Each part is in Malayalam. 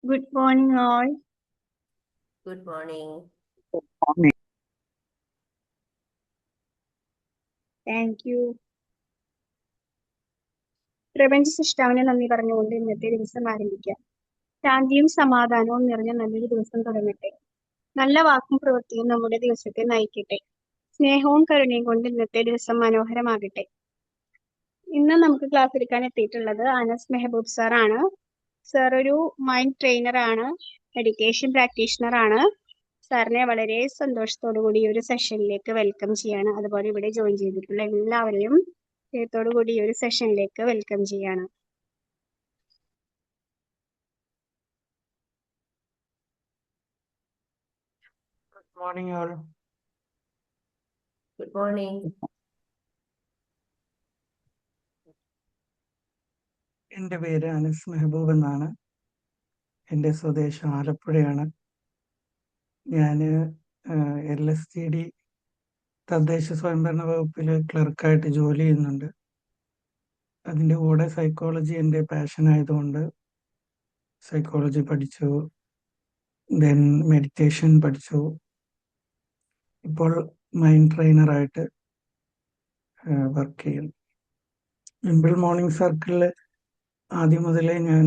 Good morning, all. Good morning. Thank you. പ്രപഞ്ച സൃഷ്ടാവിനെ നന്ദി പറഞ്ഞുകൊണ്ട് ഇന്നത്തെ ദിവസം ആരംഭിക്കാം. ശാന്തിയും സമാധാനവും നിറഞ്ഞ നല്ലൊരു ദിവസം തുടങ്ങട്ടെ. നല്ല വാക്കും പ്രവൃത്തിയും നമ്മുടെ ദിവസത്തെ നയിക്കട്ടെ. സ്നേഹവും കരുണയും കൊണ്ട് ഇന്നത്തെ ദിവസം മനോഹരമാകട്ടെ. ഇന്ന് നമുക്ക് ക്ലാസ് എടുക്കാൻ എത്തിയിട്ടുള്ളത് അനസ് മെഹബൂബ് സാർ ആണ്. സാർ ഒരു മൈൻഡ് ട്രെയിനർ ആണ്, മെഡിറ്റേഷൻ പ്രാക്ടീഷണർ ആണ്. സാറിനെ വളരെ സന്തോഷത്തോടു കൂടി ഈ ഒരു സെഷനിലേക്ക് വെൽക്കം ചെയ്യാണ്. അതുപോലെ ഇവിടെ ജോയിൻ ചെയ്തിട്ടുള്ള എല്ലാവരെയും സ്നേഹത്തോടു കൂടി ഈ ഒരു സെഷനിലേക്ക് വെൽക്കം ചെയ്യാണ്. Good morning, all. Good morning. എൻ്റെ പേര് അനസ് മെഹബൂബ് എന്നാണ്. എൻ്റെ സ്വദേശം ആലപ്പുഴയാണ്. ഞാൻ LSTD തദ്ദേശ സ്വയംഭരണ വകുപ്പിൽ ക്ലർക്കായിട്ട് ജോലി ചെയ്യുന്നുണ്ട്. അതിൻ്റെ കൂടെ സൈക്കോളജി എൻ്റെ പാഷൻ ആയതുകൊണ്ട് സൈക്കോളജി പഠിച്ചു, ദെൻ മെഡിറ്റേഷൻ പഠിച്ചു. ഇപ്പോൾ മൈൻഡ് ട്രെയിനറായിട്ട് വർക്ക് ചെയ്യുന്നു. വിംബിൾ മോർണിംഗ് സർക്കിളിൽ ആദ്യം മുതലേ ഞാൻ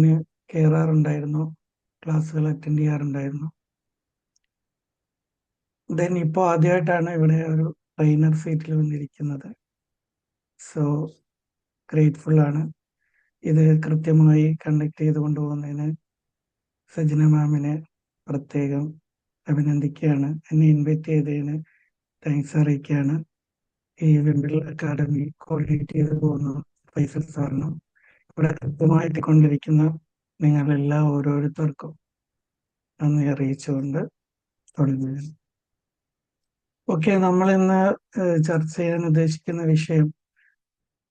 കയറാറുണ്ടായിരുന്നു, ക്ലാസ്സുകൾ അറ്റൻഡ് ചെയ്യാറുണ്ടായിരുന്നു. ദെൻ ഇപ്പോൾ ആദ്യമായിട്ടാണ് ഇവിടെ ഒരു ട്രെയിനർ സീറ്റിൽ വന്നിരിക്കുന്നത്. സോ ഗ്രേറ്റ്ഫുൾ ആണ്. ഇത് കൃത്യമായി കണ്ടക്ട് ചെയ്ത് കൊണ്ടുപോകുന്നതിന് സജന മാമിനെ പ്രത്യേകം അഭിനന്ദിക്കുകയാണ്. എന്നെ ഇൻവൈറ്റ് ചെയ്തതിന് താങ്ക്സ് അറിയിക്കുകയാണ്. ഈ വിംബിൾ അക്കാഡമി കോർഡിനേറ്റ് ചെയ്ത് പോകുന്നു ഫൈസൽ സാറിനും ഇവിടെ കൃത്യമായിട്ട് കൊണ്ടിരിക്കുന്ന നിങ്ങളെല്ലാ ഓരോരുത്തർക്കും നന്ദി അറിയിച്ചുകൊണ്ട് തുടങ്ങുകയാണ്. ഓക്കെ, നമ്മൾ ഇന്ന് ചർച്ച ചെയ്യാൻ ഉദ്ദേശിക്കുന്ന വിഷയം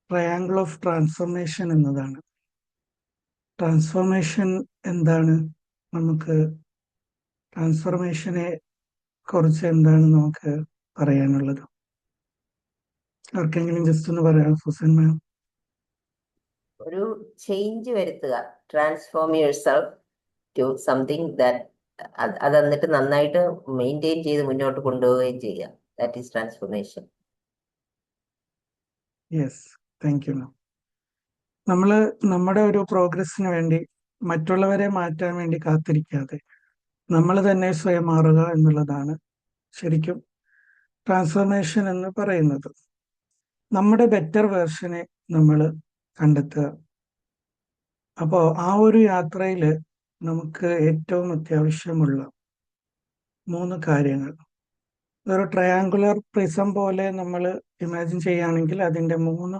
ട്രയാങ്കിൾ ഓഫ് ട്രാൻസ്ഫോർമേഷൻ എന്നതാണ്. ട്രാൻസ്ഫോർമേഷൻ എന്താണ്, നമുക്ക് ട്രാൻസ്ഫോർമേഷനെ കുറിച്ച് എന്താണ് നമുക്ക് പറയാനുള്ളത്? ആർക്കെങ്കിലും ജസ്റ്റ് ഒന്ന് പറയാം? Susan ma'am. ഒരു ചേഞ്ച് വരുത്തുക, transform yourself to something that അത് എന്നിട്ട് നന്നായിട്ട് മെയിൻറ്റെയിൻ ചെയ്ത് മുന്നോട്ട് കൊണ്ടുപോവുകയും ചെയ്യുക. That is transformation. Yes, thank you ma'am. നമ്മൾ നമ്മുടെ ഒരു പ്രോഗ്രസ്സിന് വേണ്ടി മറ്റുള്ളവരെ മാറ്റാൻ വേണ്ടി കാത്തിരിക്കാതെ നമ്മൾ തന്നെ സ്വയം മാറുക എന്നുള്ളതാണ് ശരിക്കും ട്രാൻസ്ഫോർമേഷൻ എന്ന് പറയുന്നത്. നമ്മുടെ ബെറ്റർ വേർഷനെ നമ്മൾ കണ്ടെത്തുക. അപ്പോൾ ആ ഒരു യാത്രയിൽ നമുക്ക് ഏറ്റവും അത്യാവശ്യമുള്ള 3 കാര്യങ്ങൾ, ഒരു ട്രയാങ്കുലർ പ്രിസം പോലെ നമ്മൾ ഇമാജിൻ ചെയ്യുകയാണെങ്കിൽ അതിൻ്റെ 3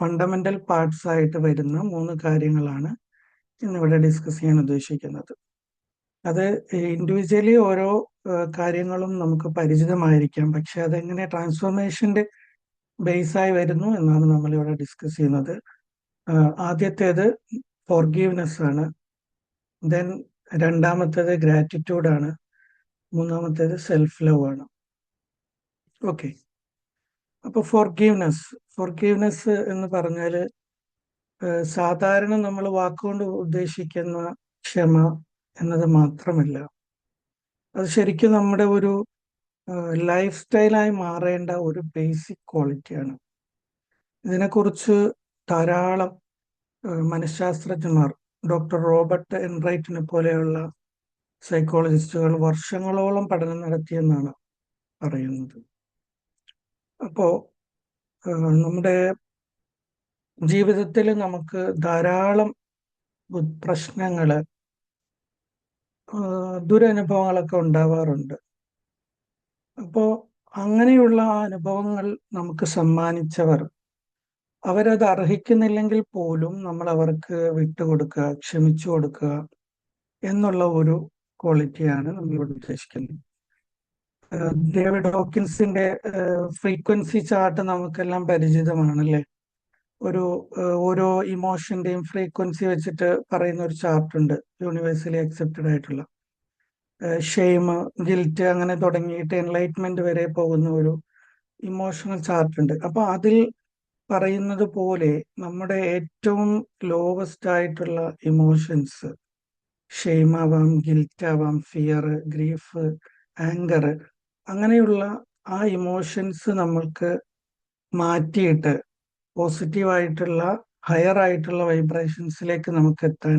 ഫണ്ടമെന്റൽ പാർട്സ് ആയിട്ട് വരുന്ന 3 കാര്യങ്ങളാണ് ഇന്നിവിടെ ഡിസ്കസ് ചെയ്യാൻ ഉദ്ദേശിക്കുന്നത്. അത് ഇൻഡിവിജ്വലി ഓരോ കാര്യങ്ങളും നമുക്ക് പരിചിതമായിരിക്കാം, പക്ഷെ അതെങ്ങനെ ട്രാൻസ്ഫോർമേഷന്റെ ബേസായി വരുന്നു എന്നാണ് നമ്മളിവിടെ ഡിസ്കസ് ചെയ്യുന്നത്. ആദ്യത്തേത് ഫോർഗീവ്നെസ് ആണ്, ദെൻ രണ്ടാമത്തേത് ഗ്രാറ്റിറ്റ്യൂഡ് ആണ്, മൂന്നാമത്തേത് സെൽഫ് ലവ് ആണ്. ഓക്കെ, അപ്പോൾ ഫോർഗീവ്നെസ് എന്ന് പറഞ്ഞാൽ സാധാരണ നമ്മൾ വാക്കുകൊണ്ട് ഉദ്ദേശിക്കുന്ന ക്ഷമ എന്നത് മാത്രമല്ല, അത് ശരിക്കും നമ്മുടെ ഒരു ലൈഫ് സ്റ്റൈലായി മാറേണ്ട ഒരു ബേസിക് ക്വാളിറ്റിയാണ്. ഇതിനെക്കുറിച്ച് ധാരാളം മനഃശാസ്ത്രജ്ഞന്മാർ, ഡോക്ടർ റോബർട്ട് എൻറൈറ്റിനെ പോലെയുള്ള സൈക്കോളജിസ്റ്റുകൾ വർഷങ്ങളോളം പഠനം നടത്തിയെന്നാണ് പറയുന്നത്. അപ്പോൾ നമ്മുടെ ജീവിതത്തിൽ നമുക്ക് ധാരാളം പ്രശ്നങ്ങള്, ദുരനുഭവങ്ങളൊക്കെ ഉണ്ടാവാറുണ്ട്. അപ്പോൾ അങ്ങനെയുള്ള അനുഭവങ്ങൾ നമുക്ക് സമ്മാനിച്ചവർ, അവരത് അർഹിക്കുന്നില്ലെങ്കിൽ പോലും നമ്മൾ അവർക്ക് വിട്ടുകൊടുക്കുക, ക്ഷമിച്ചു കൊടുക്കുക എന്നുള്ള ഒരു ക്വാളിറ്റിയാണ് നമ്മളിവിടെ ഉദ്ദേശിക്കുന്നത്. ഡേവിഡ് ഹോക്കിൻസിന്റെ ഫ്രീക്വൻസി ചാർട്ട് നമുക്കെല്ലാം പരിചിതമാണല്ലേ. ഓരോ ഇമോഷന്റെയും ഫ്രീക്വൻസി വെച്ചിട്ട് പറയുന്ന ഒരു ചാർട്ട് ഉണ്ട്, യൂണിവേഴ്സലി അക്സെപ്റ്റഡ് ആയിട്ടുള്ള. ഷെയിം, ഗിൽറ്റ്, അങ്ങനെ തുടങ്ങിയിട്ട് എൻലൈറ്റ്മെന്റ് വരെ പോകുന്ന ഒരു ഇമോഷണൽ ചാർട്ട് ഉണ്ട്. അപ്പൊ അതിൽ പറയുന്നത് പോലെ നമ്മുടെ ഏറ്റവും ലോവസ്റ്റ് ആയിട്ടുള്ള ഇമോഷൻസ് ഷെയിം ആവാം, ഗിൽറ്റ് ആവാം, ഫിയർ, ഗ്രീഫ്, ആങ്കർ, അങ്ങനെയുള്ള ആ ഇമോഷൻസ് നമ്മൾക്ക് മാറ്റിയിട്ട് പോസിറ്റീവായിട്ടുള്ള ഹയർ ആയിട്ടുള്ള വൈബ്രേഷൻസിലേക്ക് നമുക്ക് എത്താൻ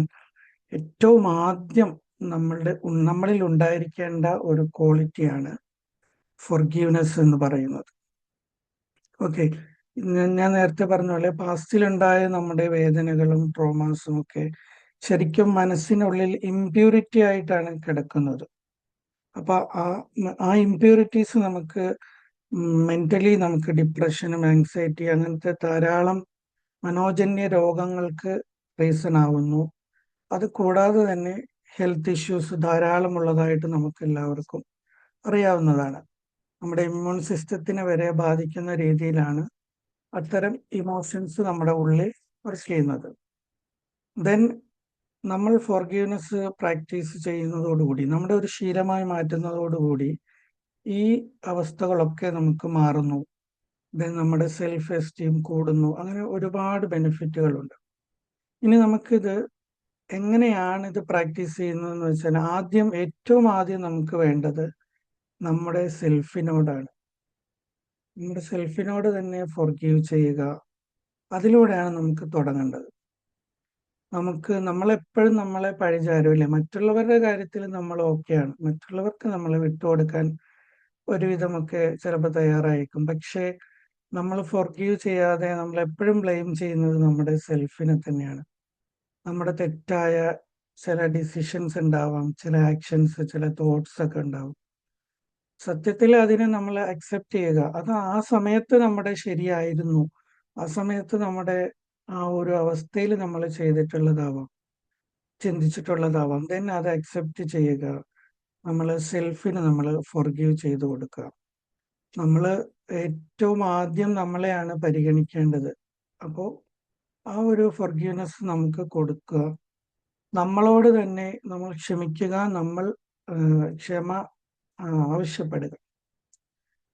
ഏറ്റവും ആദ്യം നമ്മളിൽ ഉണ്ടായിരിക്കേണ്ട ഒരു ക്വാളിറ്റിയാണ് ഫൊർഗീവ്നെസ് എന്ന് പറയുന്നത്. ഓക്കെ, ഞാൻ നേരത്തെ പറഞ്ഞ പോലെ പാസ്റ്റിലുണ്ടായ നമ്മുടെ വേദനകളും ട്രോമാസും ഒക്കെ ശരിക്കും മനസ്സിനുള്ളിൽ ഇമ്പ്യൂരിറ്റി ആയിട്ടാണ് കിടക്കുന്നത്. അപ്പൊ ആ ഇമ്പ്യൂരിറ്റീസ് നമുക്ക് മെന്റലി നമുക്ക് ഡിപ്രഷനും ആങ്സൈറ്റി അങ്ങനത്തെ ധാരാളം മനോജന്യ രോഗങ്ങൾക്ക് റീസൺ ആവുന്നു. അത് കൂടാതെ തന്നെ ഹെൽത്ത് ഇഷ്യൂസ് ധാരാളം ഉള്ളതായിട്ട് നമുക്ക് എല്ലാവർക്കും അറിയാവുന്നതാണ്. നമ്മുടെ ഇമ്മ്യൂൺ സിസ്റ്റത്തിനെ വരെ ബാധിക്കുന്ന രീതിയിലാണ് അത്തരം ഇമോഷൻസ് നമ്മുടെ ഉള്ളിൽ വർക്ക് ചെയ്യുന്നത്. ദെൻ നമ്മൾ ഫോർഗീവ്നെസ് പ്രാക്ടീസ് ചെയ്യുന്നതോടുകൂടി, നമ്മുടെ ഒരു ശീലമായി മാറ്റുന്നതോടുകൂടി ഈ അവസ്ഥകളൊക്കെ നമുക്ക് മാറുന്നു. ദെൻ നമ്മുടെ സെൽഫ് എസ്റ്റീം കൂടുന്നു. അങ്ങനെ ഒരുപാട് ബെനിഫിറ്റുകളുണ്ട്. ഇനി നമുക്കിത് എങ്ങനെയാണ് ഇത് പ്രാക്ടീസ് ചെയ്യുന്നതെന്ന് വെച്ചാൽ ഏറ്റവും ആദ്യം നമുക്ക് വേണ്ടത് നമ്മുടെ സെൽഫിനോടാണ്. നമ്മുടെ സെൽഫിനോട് തന്നെ ഫോർഗീവ് ചെയ്യുക. അതിലൂടെയാണ് നമുക്ക് തുടങ്ങേണ്ടത്. നമ്മളെപ്പോഴും നമ്മളെ പഴിചാരുമില്ലേ, മറ്റുള്ളവരുടെ കാര്യത്തിൽ നമ്മൾ ഓക്കെയാണ്, മറ്റുള്ളവർക്ക് നമ്മളെ വിട്ടുകൊടുക്കാൻ ഒരുവിധമൊക്കെ ചിലപ്പോൾ തയ്യാറായിരിക്കും. പക്ഷേ നമ്മൾ ഫോർഗീവ് ചെയ്യാതെ നമ്മൾ എപ്പോഴും ബ്ലെയിം ചെയ്യുന്നത് നമ്മുടെ സെൽഫിനെ തന്നെയാണ്. നമ്മുടെ തെറ്റായ ചില ഡിസിഷൻസ് ഉണ്ടാവാം, ചില ആക്ഷൻസ്, ചില തോട്ട്സ് ഒക്കെ ഉണ്ടാവും. സത്യത്തിൽ അതിനെ നമ്മൾ അക്സെപ്റ്റ് ചെയ്യുക. അത് ആ സമയത്ത് നമ്മുടെ ശരിയായിരുന്നു, ആ സമയത്ത് നമ്മുടെ ആ ഒരു അവസ്ഥയിൽ നമ്മൾ ചെയ്തിട്ടുള്ളതാവാം, ചിന്തിച്ചിട്ടുള്ളതാവാം. ദെൻ അത് അക്സെപ്റ്റ് ചെയ്യുക. നമ്മൾ സെൽഫിന് നമ്മൾ ഫോർഗീവ് ചെയ്തു കൊടുക്കുക. നമ്മൾ ഏറ്റവും ആദ്യം നമ്മളെയാണ് പരിഗണിക്കേണ്ടത്. അപ്പോൾ ആ ഒരു ഫോർഗീവ്നെസ് നമുക്ക് കൊടുക്കുക. നമ്മളോട് തന്നെ നമ്മൾ ക്ഷമിക്കുക, നമ്മൾ ക്ഷമ ആവശ്യപ്പെടുക.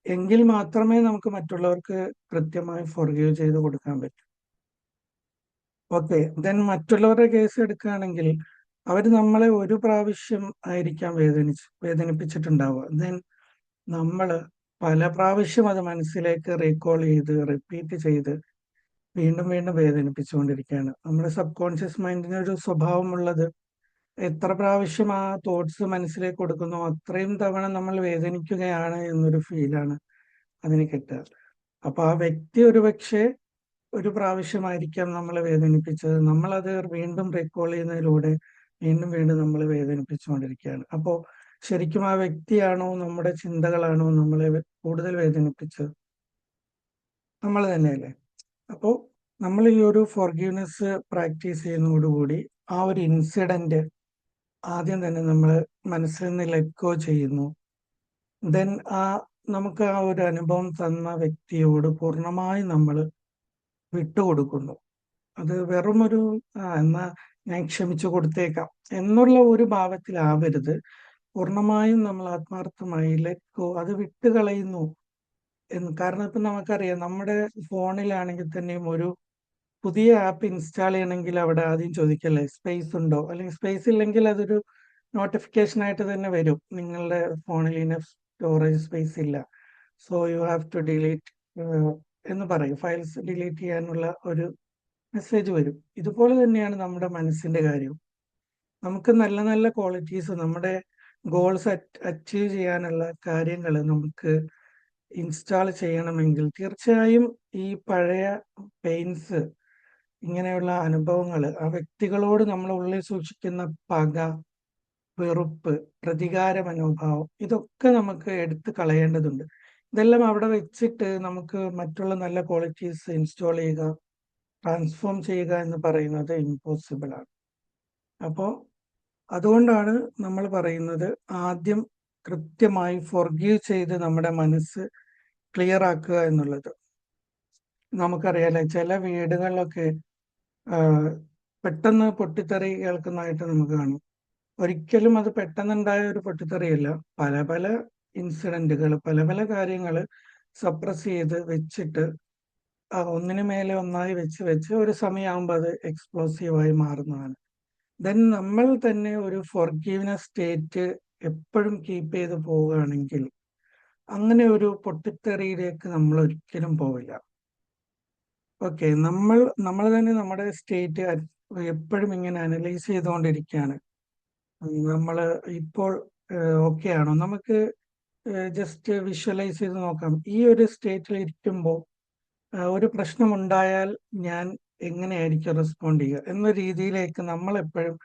എങ്കിൽ മാത്രമേ നമുക്ക് മറ്റുള്ളവർക്ക് കൃത്യമായി ഫോർഗീവ് ചെയ്ത് കൊടുക്കാൻ പറ്റൂ. ഓക്കെ, ദെൻ മറ്റുള്ളവരുടെ കേസ് എടുക്കുകയാണെങ്കിൽ അവർ നമ്മളെ ഒരു പ്രാവശ്യം ആയിരിക്കാം വേദനിപ്പിച്ചിട്ടുണ്ടാവുക. ദെൻ നമ്മൾ പല പ്രാവശ്യം അത് മനസ്സിലേക്ക് റീകോൾ ചെയ്ത് റിപ്പീറ്റ് ചെയ്ത് വീണ്ടും വീണ്ടും വേദനിപ്പിച്ചുകൊണ്ടിരിക്കുകയാണ്. നമ്മുടെ സബ് കോൺഷ്യസ് മൈൻഡിന് ഒരു സ്വഭാവമുള്ളത്, എത്ര പ്രാവശ്യം ആ തോട്ട്സ് മനസ്സിലേക്ക് കൊടുക്കുന്നു അത്രയും തവണ നമ്മൾ വേദനിക്കുകയാണ് എന്നൊരു ഫീലാണ് അതിന് കിട്ടുക. അപ്പൊ ആ വ്യക്തി ഒരുപക്ഷെ ഒരു പ്രാവശ്യമായിരിക്കാം നമ്മളെ വേദനിപ്പിച്ചത്, നമ്മളത് വീണ്ടും റീകോൾ ചെയ്യുന്നതിലൂടെ വീണ്ടും വീണ്ടും നമ്മൾ വേദനിപ്പിച്ചുകൊണ്ടിരിക്കുകയാണ്. അപ്പോൾ ശരിക്കും ആ വ്യക്തിയാണോ നമ്മുടെ ചിന്തകളാണോ നമ്മളെ കൂടുതൽ വേദനിപ്പിച്ചത്? നമ്മൾ തന്നെയല്ലേ. അപ്പോൾ നമ്മൾ ഈ ഒരു ഫോർഗീവ്നെസ് പ്രാക്ടീസ് ചെയ്യുന്നതോടുകൂടി ആ ഒരു ഇൻസിഡന്റ് ആദ്യം തന്നെ നമ്മൾ മനസ്സിൽ നിന്ന് ലെറ്റ് ഗോ ചെയ്യുന്നു. ദെൻ നമുക്ക് ആ ഒരു അനുഭവം തന്ന വ്യക്തിയോട് പൂർണ്ണമായി നമ്മൾ വിട്ടുകൊടുക്കുന്നു. അത് വെറും ഒരു എന്നാ ഞാൻ ക്ഷമിച്ചു കൊടുത്തേക്കാം എന്നുള്ള ഒരു ഭാവത്തിലാവരുത്. പൂർണ്ണമായും നമ്മൾ ആത്മാർത്ഥമായി ലെറ്റ് ഗോ, അത് വിട്ടുകളയുന്നു. കാരണം ഇപ്പം നമുക്കറിയാം, നമ്മുടെ ഫോണിലാണെങ്കിൽ തന്നെയും ഒരു പുതിയ ആപ്പ് ഇൻസ്റ്റാൾ ചെയ്യണമെങ്കിൽ അവിടെ ആദ്യം ചോദിക്കല്ലേ സ്പേസ് ഉണ്ടോ, അല്ലെങ്കിൽ സ്പേസ് ഇല്ലെങ്കിൽ അതൊരു നോട്ടിഫിക്കേഷൻ ആയിട്ട് തന്നെ വരും, നിങ്ങളുടെ ഫോണിൽ ഇനഫ് സ്റ്റോറേജ് സ്പേസ് ഇല്ല, so you have to delete എന്ന് പറയും. ഫയൽസ് ഡിലീറ്റ് ചെയ്യാനുള്ള ഒരു മെസ്സേജ് വരും. ഇതുപോലെ തന്നെയാണ് നമ്മുടെ മനസ്സിന്റെ കാര്യം. നമുക്ക് നല്ല നല്ല ക്വാളിറ്റീസ്, നമ്മുടെ ഗോൾസ് അച്ചീവ് ചെയ്യാനുള്ള കാര്യങ്ങൾ നമുക്ക് ഇൻസ്റ്റാൾ ചെയ്യണമെങ്കിൽ തീർച്ചയായും ഈ പഴയ പെയിൻസ്, ഇങ്ങനെയുള്ള അനുഭവങ്ങൾ, ആ വ്യക്തികളോട് നമ്മൾ ഉള്ളിൽ സൂക്ഷിക്കുന്ന പക, വെറുപ്പ്, പ്രതികാര മനോഭാവം, ഇതൊക്കെ നമുക്ക് എടുത്തു കളയേണ്ടതുണ്ട്. ഇതെല്ലാം അവിടെ വെച്ചിട്ട് നമുക്ക് മറ്റുള്ള നല്ല ക്വാളിറ്റീസ് ഇൻസ്റ്റാൾ ചെയ്യുക, ട്രാൻസ്ഫോം ചെയ്യുക എന്ന് പറയുന്നത് ഇമ്പോസിബിൾ ആണ്. അപ്പോൾ അതുകൊണ്ടാണ് നമ്മൾ പറയുന്നത് ആദ്യം കൃത്യമായി ഫോർഗീവ് ചെയ്ത് നമ്മുടെ മനസ്സ് ക്ലിയർ ആക്കുക എന്നുള്ളത്. നമുക്കറിയാലോ, ചില വീടുകളിലൊക്കെ പെട്ടെന്ന് പൊട്ടിത്തെറി കേൾക്കുന്നതായിട്ട് നമുക്ക് കാണും. ഒരിക്കലും അത് പെട്ടെന്നുണ്ടായ ഒരു പൊട്ടിത്തെറിയല്ല. പല പല ഇൻസിഡന്റുകൾ, പല പല കാര്യങ്ങൾ സപ്രസ് ചെയ്ത് വെച്ചിട്ട് ഒന്നിനു മേലെ ഒന്നായി വെച്ച് ഒരു സമയമാകുമ്പോൾ അത് എക്സ്പ്ലോസീവായി മാറുന്നതാണ്. ദെൻ നമ്മൾ തന്നെ ഒരു ഫോർഗീവ്നെസ് സ്റ്റേറ്റ് എപ്പോഴും കീപ്പ് ചെയ്ത് പോവുകയാണെങ്കിൽ അങ്ങനെ ഒരു പൊട്ടിത്തെറിയിലേക്ക് നമ്മൾ ഒരിക്കലും പോവില്ല. ഓക്കെ, നമ്മൾ തന്നെ നമ്മുടെ സ്റ്റേറ്റ് എപ്പോഴും ഇങ്ങനെ അനലൈസ് ചെയ്തുകൊണ്ടിരിക്കുകയാണ്. നമ്മൾ ഇപ്പോൾ ഓക്കെ ആണോ, നമുക്ക് ജസ്റ്റ് വിഷ്വലൈസ് ചെയ്ത് നോക്കാം. ഈ ഒരു സ്റ്റേറ്റിൽ ഇരിക്കുമ്പോൾ ഒരു പ്രശ്നമുണ്ടായാൽ ഞാൻ എങ്ങനെയായിരിക്കും റെസ്പോണ്ട് ചെയ്യുക എന്ന രീതിയിലേക്ക് നമ്മൾ എപ്പോഴും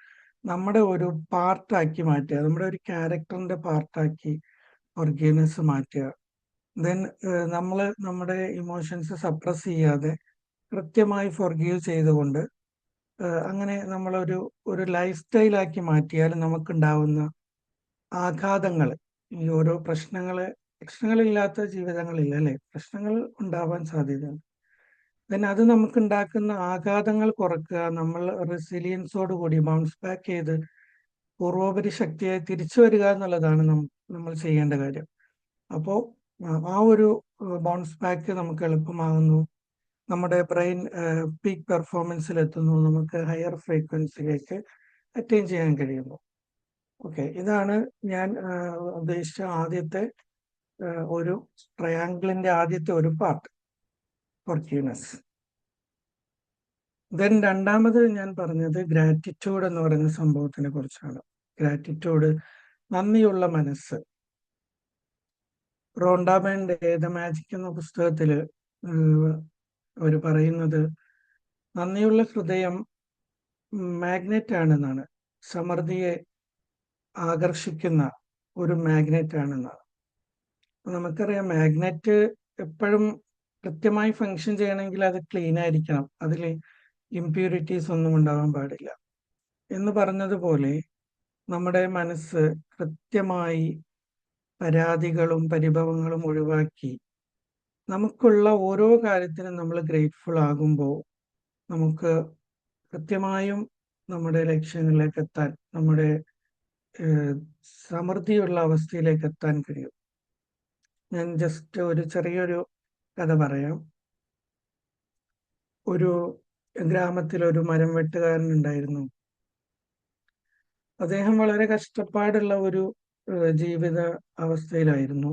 നമ്മുടെ ഒരു പാർട്ടാക്കി മാറ്റുക, നമ്മുടെ ഒരു ക്യാരക്ടറിന്റെ പാർട്ടാക്കി ഫോർഗീവ്നെസ് മാറ്റുക. ദെൻ നമ്മൾ നമ്മുടെ ഇമോഷൻസ് സപ്രസ് ചെയ്യാതെ കൃത്യമായി ഫോർഗീവ് ചെയ്തുകൊണ്ട് അങ്ങനെ നമ്മളൊരു ലൈഫ് സ്റ്റൈലാക്കി മാറ്റിയാൽ നമുക്കുണ്ടാവുന്ന ആഘാതങ്ങൾ, ഈ ഓരോ പ്രശ്നങ്ങളില്ലാത്ത ജീവിതങ്ങളില്ല അല്ലെ, പ്രശ്നങ്ങൾ ഉണ്ടാവാൻ സാധ്യതയുണ്ട്. ദെൻ അത് നമുക്കുണ്ടാക്കുന്ന ആഘാതങ്ങൾ കുറക്കുക, നമ്മൾ റെസിലിയൻസോട് കൂടി ബൗൺസ് ബാക്ക് ചെയ്ത് പൂർവോപരി ശക്തിയായി തിരിച്ചു വരിക എന്നുള്ളതാണ് നമ്മൾ ചെയ്യേണ്ട കാര്യം. അപ്പോൾ ആ ഒരു ബൗൺസ് ബാക്ക് നമുക്ക് എളുപ്പമാകുന്നു, നമ്മുടെ ബ്രെയിൻ പീക്ക് പെർഫോമൻസിൽ എത്തുന്നു, നമുക്ക് ഹയർ ഫ്രീക്വൻസിയിലേക്ക് അറ്റൈൻ ചെയ്യാൻ കഴിയുന്നു. ഓക്കെ, ഇതാണ് ഞാൻ ഉദ്ദേശിച്ച ആദ്യത്തെ ഒരു ട്രയാങ്കിളിന്റെ ആദ്യത്തെ ഒരു പാർട്ട്, ഫോർഗീവ്നെസ്. ദെൻ രണ്ടാമത് ഞാൻ പറഞ്ഞത് ഗ്രാറ്റിറ്റ്യൂഡ് എന്ന് പറയുന്ന സംഭവത്തിനെ കുറിച്ചാണ്. ഗ്രാറ്റിറ്റ്യൂഡ്, നന്ദിയുള്ള മനസ്സ്. റോണ്ട ബെർണ്ട് ദ മാജിക് എന്ന പുസ്തകത്തില് അവർ പറയുന്നത് നന്ദിയുള്ള ഹൃദയം മാഗ്നറ്റ് ആണെന്നാണ്, സമൃദ്ധിയെ ആകർഷിക്കുന്ന ഒരു മാഗ്നറ്റ് ആണെന്നാണ്. നമുക്കറിയാം, മാഗ്നറ്റ് എപ്പോഴും കൃത്യമായി ഫങ്ഷൻ ചെയ്യണമെങ്കിൽ അത് ക്ലീൻ ആയിരിക്കണം, അതിൽ ഇംപ്യൂരിറ്റീസ് ഒന്നും ഉണ്ടാവാൻ പാടില്ല. എന്ന് പറഞ്ഞതുപോലെ നമ്മുടെ മനസ്സ് കൃത്യമായി പരാതികളും പരിഭവങ്ങളും ഒഴിവാക്കി നമുക്കുള്ള ഓരോ കാര്യത്തിനും നമ്മൾ ഗ്രേറ്റ്ഫുൾ ആകുമ്പോൾ നമുക്ക് കൃത്യമായും നമ്മുടെ ലക്ഷ്യങ്ങളിലേക്ക് എത്താൻ, നമ്മുടെ സമൃദ്ധിയുള്ള അവസ്ഥയിലേക്ക് എത്താൻ കഴിയും. ഞാൻ ജസ്റ്റ് ഒരു ചെറിയൊരു കഥ പറയാം. ഒരു ഗ്രാമത്തിൽ ഒരു മരം വെട്ടുകാരൻ ഉണ്ടായിരുന്നു. അദ്ദേഹം വളരെ കഷ്ടപ്പാടുള്ള ഒരു ജീവിത അവസ്ഥയിലായിരുന്നു.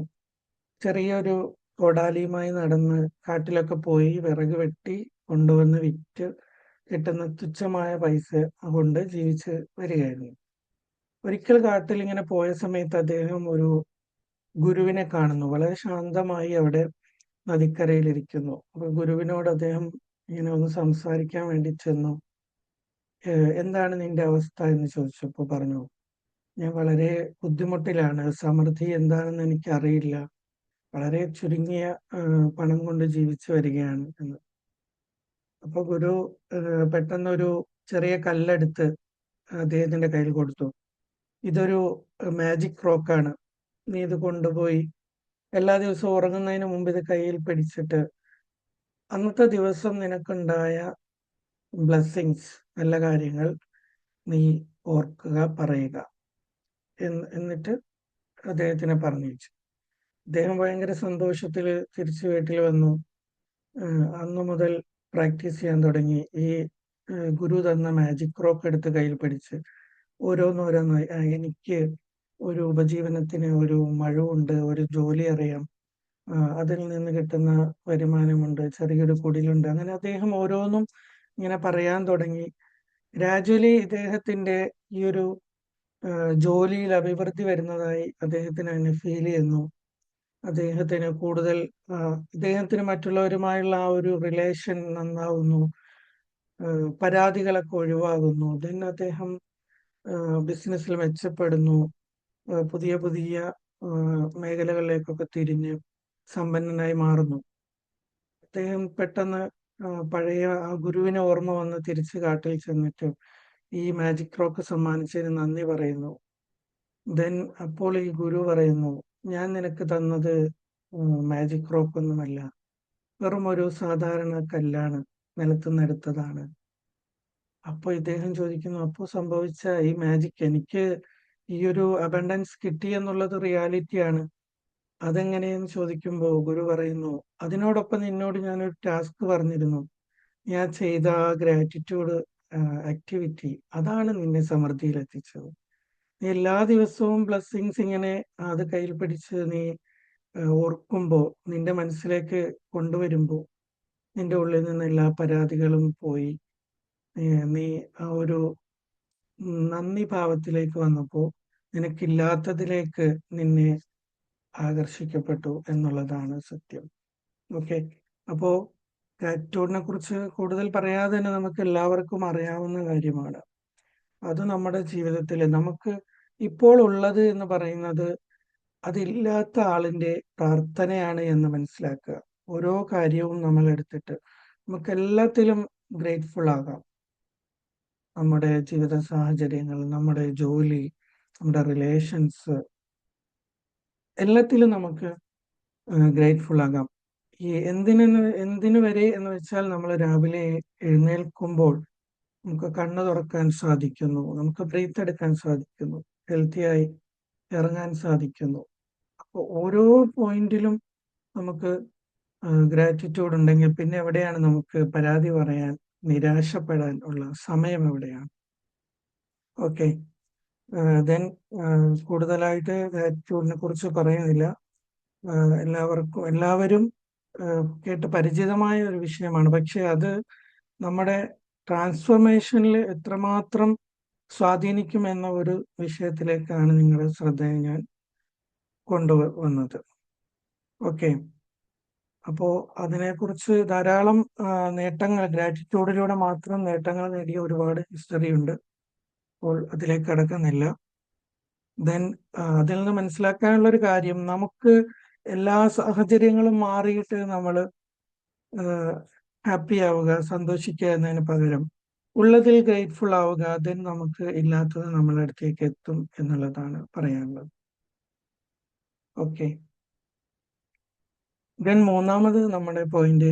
ചെറിയൊരു കോടാലിയുമായി നടന്ന് കാട്ടിലൊക്കെ പോയി വിറക് വെട്ടി കൊണ്ടുവന്ന് വിറ്റ് കിട്ടുന്ന തുച്ഛമായ പൈസ കൊണ്ട് ജീവിച്ച് വരികയായിരുന്നു. ഒരിക്കൽ കാട്ടിൽ ഇങ്ങനെ പോയ സമയത്ത് അദ്ദേഹം ഒരു ഗുരുവിനെ കാണുന്നു. വളരെ ശാന്തമായി അവിടെ നദിക്കരയിലിരിക്കുന്നു. അപ്പൊ ഗുരുവിനോട് അദ്ദേഹം ഇങ്ങനെ ഒന്ന് സംസാരിക്കാൻ വേണ്ടി ചെന്നു. എന്താണ് നിന്റെ അവസ്ഥ എന്ന് ചോദിച്ചപ്പോൾ പറഞ്ഞു, ഞാൻ വളരെ ബുദ്ധിമുട്ടിലാണ്, സമൃദ്ധി എന്താണെന്ന് എനിക്ക് അറിയില്ല, വളരെ ചുരുങ്ങിയ പണം കൊണ്ട് ജീവിച്ചു വരികയാണ് എന്ന്. അപ്പൊ ഗുരു പെട്ടെന്നൊരു ചെറിയ കല്ലെടുത്ത് അദ്ദേഹത്തിന്റെ കയ്യിൽ കൊടുത്തു. ഇതൊരു മാജിക് റോക്കാണ്, നീ ഇത് കൊണ്ടുപോയി എല്ലാ ദിവസവും ഉറങ്ങുന്നതിന് മുമ്പ് ഇത് കയ്യിൽ പിടിച്ചിട്ട് അന്നത്തെ ദിവസം നിനക്കുണ്ടായ ബ്ലെസ്സിങ്സ്, നല്ല കാര്യങ്ങൾ നീ ഓർക്കുക, പറയുക എന്നിട്ട് അദ്ദേഹത്തിനെ പറഞ്ഞയച്ചു. അദ്ദേഹം ഭയങ്കര സന്തോഷത്തിൽ തിരിച്ചു വീട്ടിൽ വന്നു. അന്നു മുതൽ പ്രാക്ടീസ് ചെയ്യാൻ തുടങ്ങി. ഈ ഗുരു തന്ന മാജിക് റോക്ക് എടുത്ത് കയ്യിൽ പിടിച്ച് ഓരോന്നോരോന്നായി, എനിക്ക് ഒരു ഉപജീവനത്തിന് ഒരു മഴവുണ്ട്, ഒരു ജോലി അറിയാം, അതിൽ നിന്ന് കിട്ടുന്ന വരുമാനമുണ്ട്, ചെറിയൊരു കുടിലുണ്ട്. അങ്ങനെ അദ്ദേഹം ഓരോന്നും ഇങ്ങനെ പറയാൻ തുടങ്ങി. ഗ്രാജുവലി ഇദ്ദേഹത്തിന്റെ ഈ ഒരു ജോലിയിൽ അഭിവൃദ്ധി വരുന്നതായി അദ്ദേഹത്തിന് തന്നെ ഫീൽ ചെയ്യുന്നു. അദ്ദേഹത്തിന് കൂടുതൽ ഇദ്ദേഹത്തിന് മറ്റുള്ളവരുമായുള്ള ആ ഒരു റിലേഷൻ നന്നാവുന്നു, പരാതികളൊക്കെ ഒഴിവാകുന്നു. ദെൻ അദ്ദേഹം ബിസിനസ്സിൽ മെച്ചപ്പെടുന്നു, പുതിയ പുതിയ മേഖലകളിലേക്കൊക്കെ തിരിഞ്ഞ് സമ്പന്നനായി മാറുന്നു. അദ്ദേഹം പെട്ടെന്ന് പഴയ ആ ഗുരുവിനെ ഓർമ്മ വന്ന് തിരിച്ച് കാട്ടിൽ ചെന്നിട്ട് ഈ മാജിക് റോക്ക് സമ്മാനിച്ചതിന് നന്ദി പറയുന്നു. ദെൻ അപ്പോൾ ഈ ഗുരു പറയുന്നു, ഞാൻ നിനക്ക് തന്നത് മാജിക് റോക്ക് ഒന്നുമല്ല, വെറും ഒരു സാധാരണ കല്ലാണ്, നിലത്തുനിന്ന് എടുത്തതാണ്. അപ്പൊ ഇദ്ദേഹം ചോദിക്കുന്നു, അപ്പോൾ സംഭവിച്ച ഈ മാജിക്, എനിക്ക് ഈ ഒരു അബണ്ടൻസ് കിട്ടി എന്നുള്ളത് റിയാലിറ്റിയാണ്, അതെങ്ങനെയെന്ന് ചോദിക്കുമ്പോൾ ഗുരു പറയുന്നു, അതിനോടൊപ്പം നിന്നോട് ഞാനൊരു ടാസ്ക് പറഞ്ഞിരുന്നു, ഞാൻ ചെയ്ത ആ ഗ്രാറ്റിറ്റ്യൂഡ് ആക്ടിവിറ്റി അതാണ് നിന്നെ സമൃദ്ധിയിൽ എത്തിച്ചത്. നീ എല്ലാ ദിവസവും ബ്ലെസ്സിങ്സ് ഇങ്ങനെ അത് കയ്യിൽ പിടിച്ച് നീ ഓർക്കുമ്പോൾ, നിന്റെ മനസ്സിലേക്ക് കൊണ്ടുവരുമ്പോൾ, നിന്റെ ഉള്ളിൽ നിന്ന് എല്ലാ പരാതികളും പോയി നീ ആ ഒരു നന്ദി ഭാവത്തിലേക്ക് വന്നപ്പോൾ നിനക്കില്ലാത്തതിലേക്ക് നിന്നെ ആകർഷിക്കപ്പെട്ടു എന്നുള്ളതാണ് സത്യം. ഓക്കെ, അപ്പോ ഗ്രാറ്റിറ്റ്യൂഡിനെ കുറിച്ച് കൂടുതൽ പറയാതെ തന്നെ നമുക്ക് എല്ലാവർക്കും അറിയാവുന്ന കാര്യമാണ്. അത് നമ്മുടെ ജീവിതത്തിൽ നമുക്ക് ഇപ്പോൾ ഉള്ളത് എന്ന് പറയുന്നത് അതില്ലാത്ത ആളിന്റെ പ്രാർത്ഥനയാണ് എന്ന് മനസ്സിലാക്കുക. ഓരോ കാര്യവും നമ്മൾ എടുത്തിട്ട് നമുക്ക് എല്ലാത്തിലും ഗ്രേറ്റ്ഫുൾ ആകാം. നമ്മുടെ ജീവിത സാഹചര്യങ്ങൾ, നമ്മുടെ ജോലി, നമ്മുടെ റിലേഷൻസ്, എല്ലാത്തിലും നമുക്ക് ഗ്രേറ്റ്ഫുൾ ആകാം. ഈ എന്തിനു വരെ എന്ന് വെച്ചാൽ നമ്മൾ രാവിലെ എഴുന്നേൽക്കുമ്പോൾ നമുക്ക് കണ്ണ് തുറക്കാൻ സാധിക്കുന്നു, നമുക്ക് ബ്രീത്ത് എടുക്കാൻ സാധിക്കുന്നു, ഹെൽത്തിയായി ഇറങ്ങാൻ സാധിക്കുന്നു. അപ്പോൾ ഓരോ പോയിന്റിലും നമുക്ക് ഗ്രാറ്റിറ്റ്യൂഡ് ഉണ്ടെങ്കിൽ പിന്നെ എവിടെയാണ് നമുക്ക് പരാതി പറയാൻ, നിരാശപ്പെടാൻ ഉള്ള സമയം എവിടെയാണ്? ഓക്കെ, ദെൻ കൂടുതലായിട്ട് ഗ്രാറ്റിറ്റ്യൂഡിനെ കുറിച്ച് പറയുന്നില്ല. എല്ലാവരും കേട്ട് പരിചിതമായ ഒരു വിഷയമാണ്. പക്ഷെ അത് നമ്മുടെ ട്രാൻസ്ഫോർമേഷനിൽ എത്രമാത്രം സ്വാധീനിക്കും എന്ന ഒരു വിഷയത്തിലേക്കാണ് നിങ്ങളുടെ ശ്രദ്ധയെ ഞാൻ കൊണ്ടുവന്നത്. ഓക്കെ, അപ്പോ അതിനെക്കുറിച്ച് ധാരാളം നേട്ടങ്ങൾ, ഗ്രാറ്റിറ്റ്യൂഡിലൂടെ മാത്രം നേട്ടങ്ങൾ നേടിയ ഒരുപാട് ഹിസ്റ്ററി ഉണ്ട്. അപ്പോൾ അതിലേക്ക് കടക്കുന്നില്ല. ദെൻ അതിൽ നിന്ന് മനസ്സിലാക്കാനുള്ള ഒരു കാര്യം, നമുക്ക് എല്ലാ സാഹചര്യങ്ങളും മാറിയിട്ട് നമ്മൾ ഹാപ്പി ആവുക, സന്തോഷിക്കുക എന്നതിന് പകരം ഉള്ളതിൽ ഗ്രേറ്റ്ഫുൾ ആവുക. ദെൻ നമുക്ക് ഇല്ലാത്തത് നമ്മളുടെ അടുത്തേക്ക് എത്തും എന്നുള്ളതാണ് പറയാനുള്ളത്. ഓക്കെ, ദെൻ മൂന്നാമത് നമ്മുടെ പോയിന്റ്